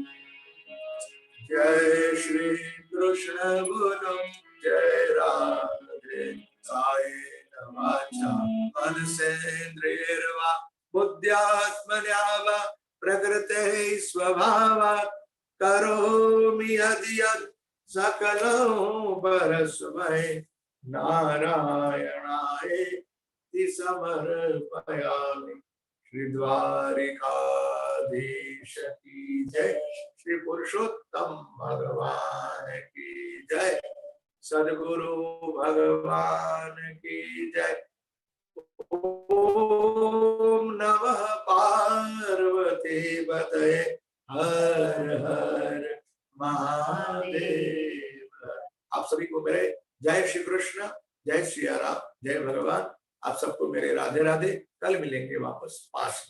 जय श्री कृष्ण बोलो जय राधे। कायेन वाचा मनसेन्द्रियैर्वा बुद्ध्यात्मना वा प्रकृते स्वभावात् करोमि यद्यत् सकलं परस्मै नारायणाय समर्पयामि। श्री द्वारिकाधीश की जय, श्री पुरुषोत्तम भगवान की जय, सद्गुरु भगवान की जय। ओम नमः पार्वती पतये, हर हर महादेव। आप सभी को मेरे जय श्री कृष्ण, जय श्री राम, जय भगवान। आप सबको मेरे राधे राधे। कल मिलेंगे वापस 5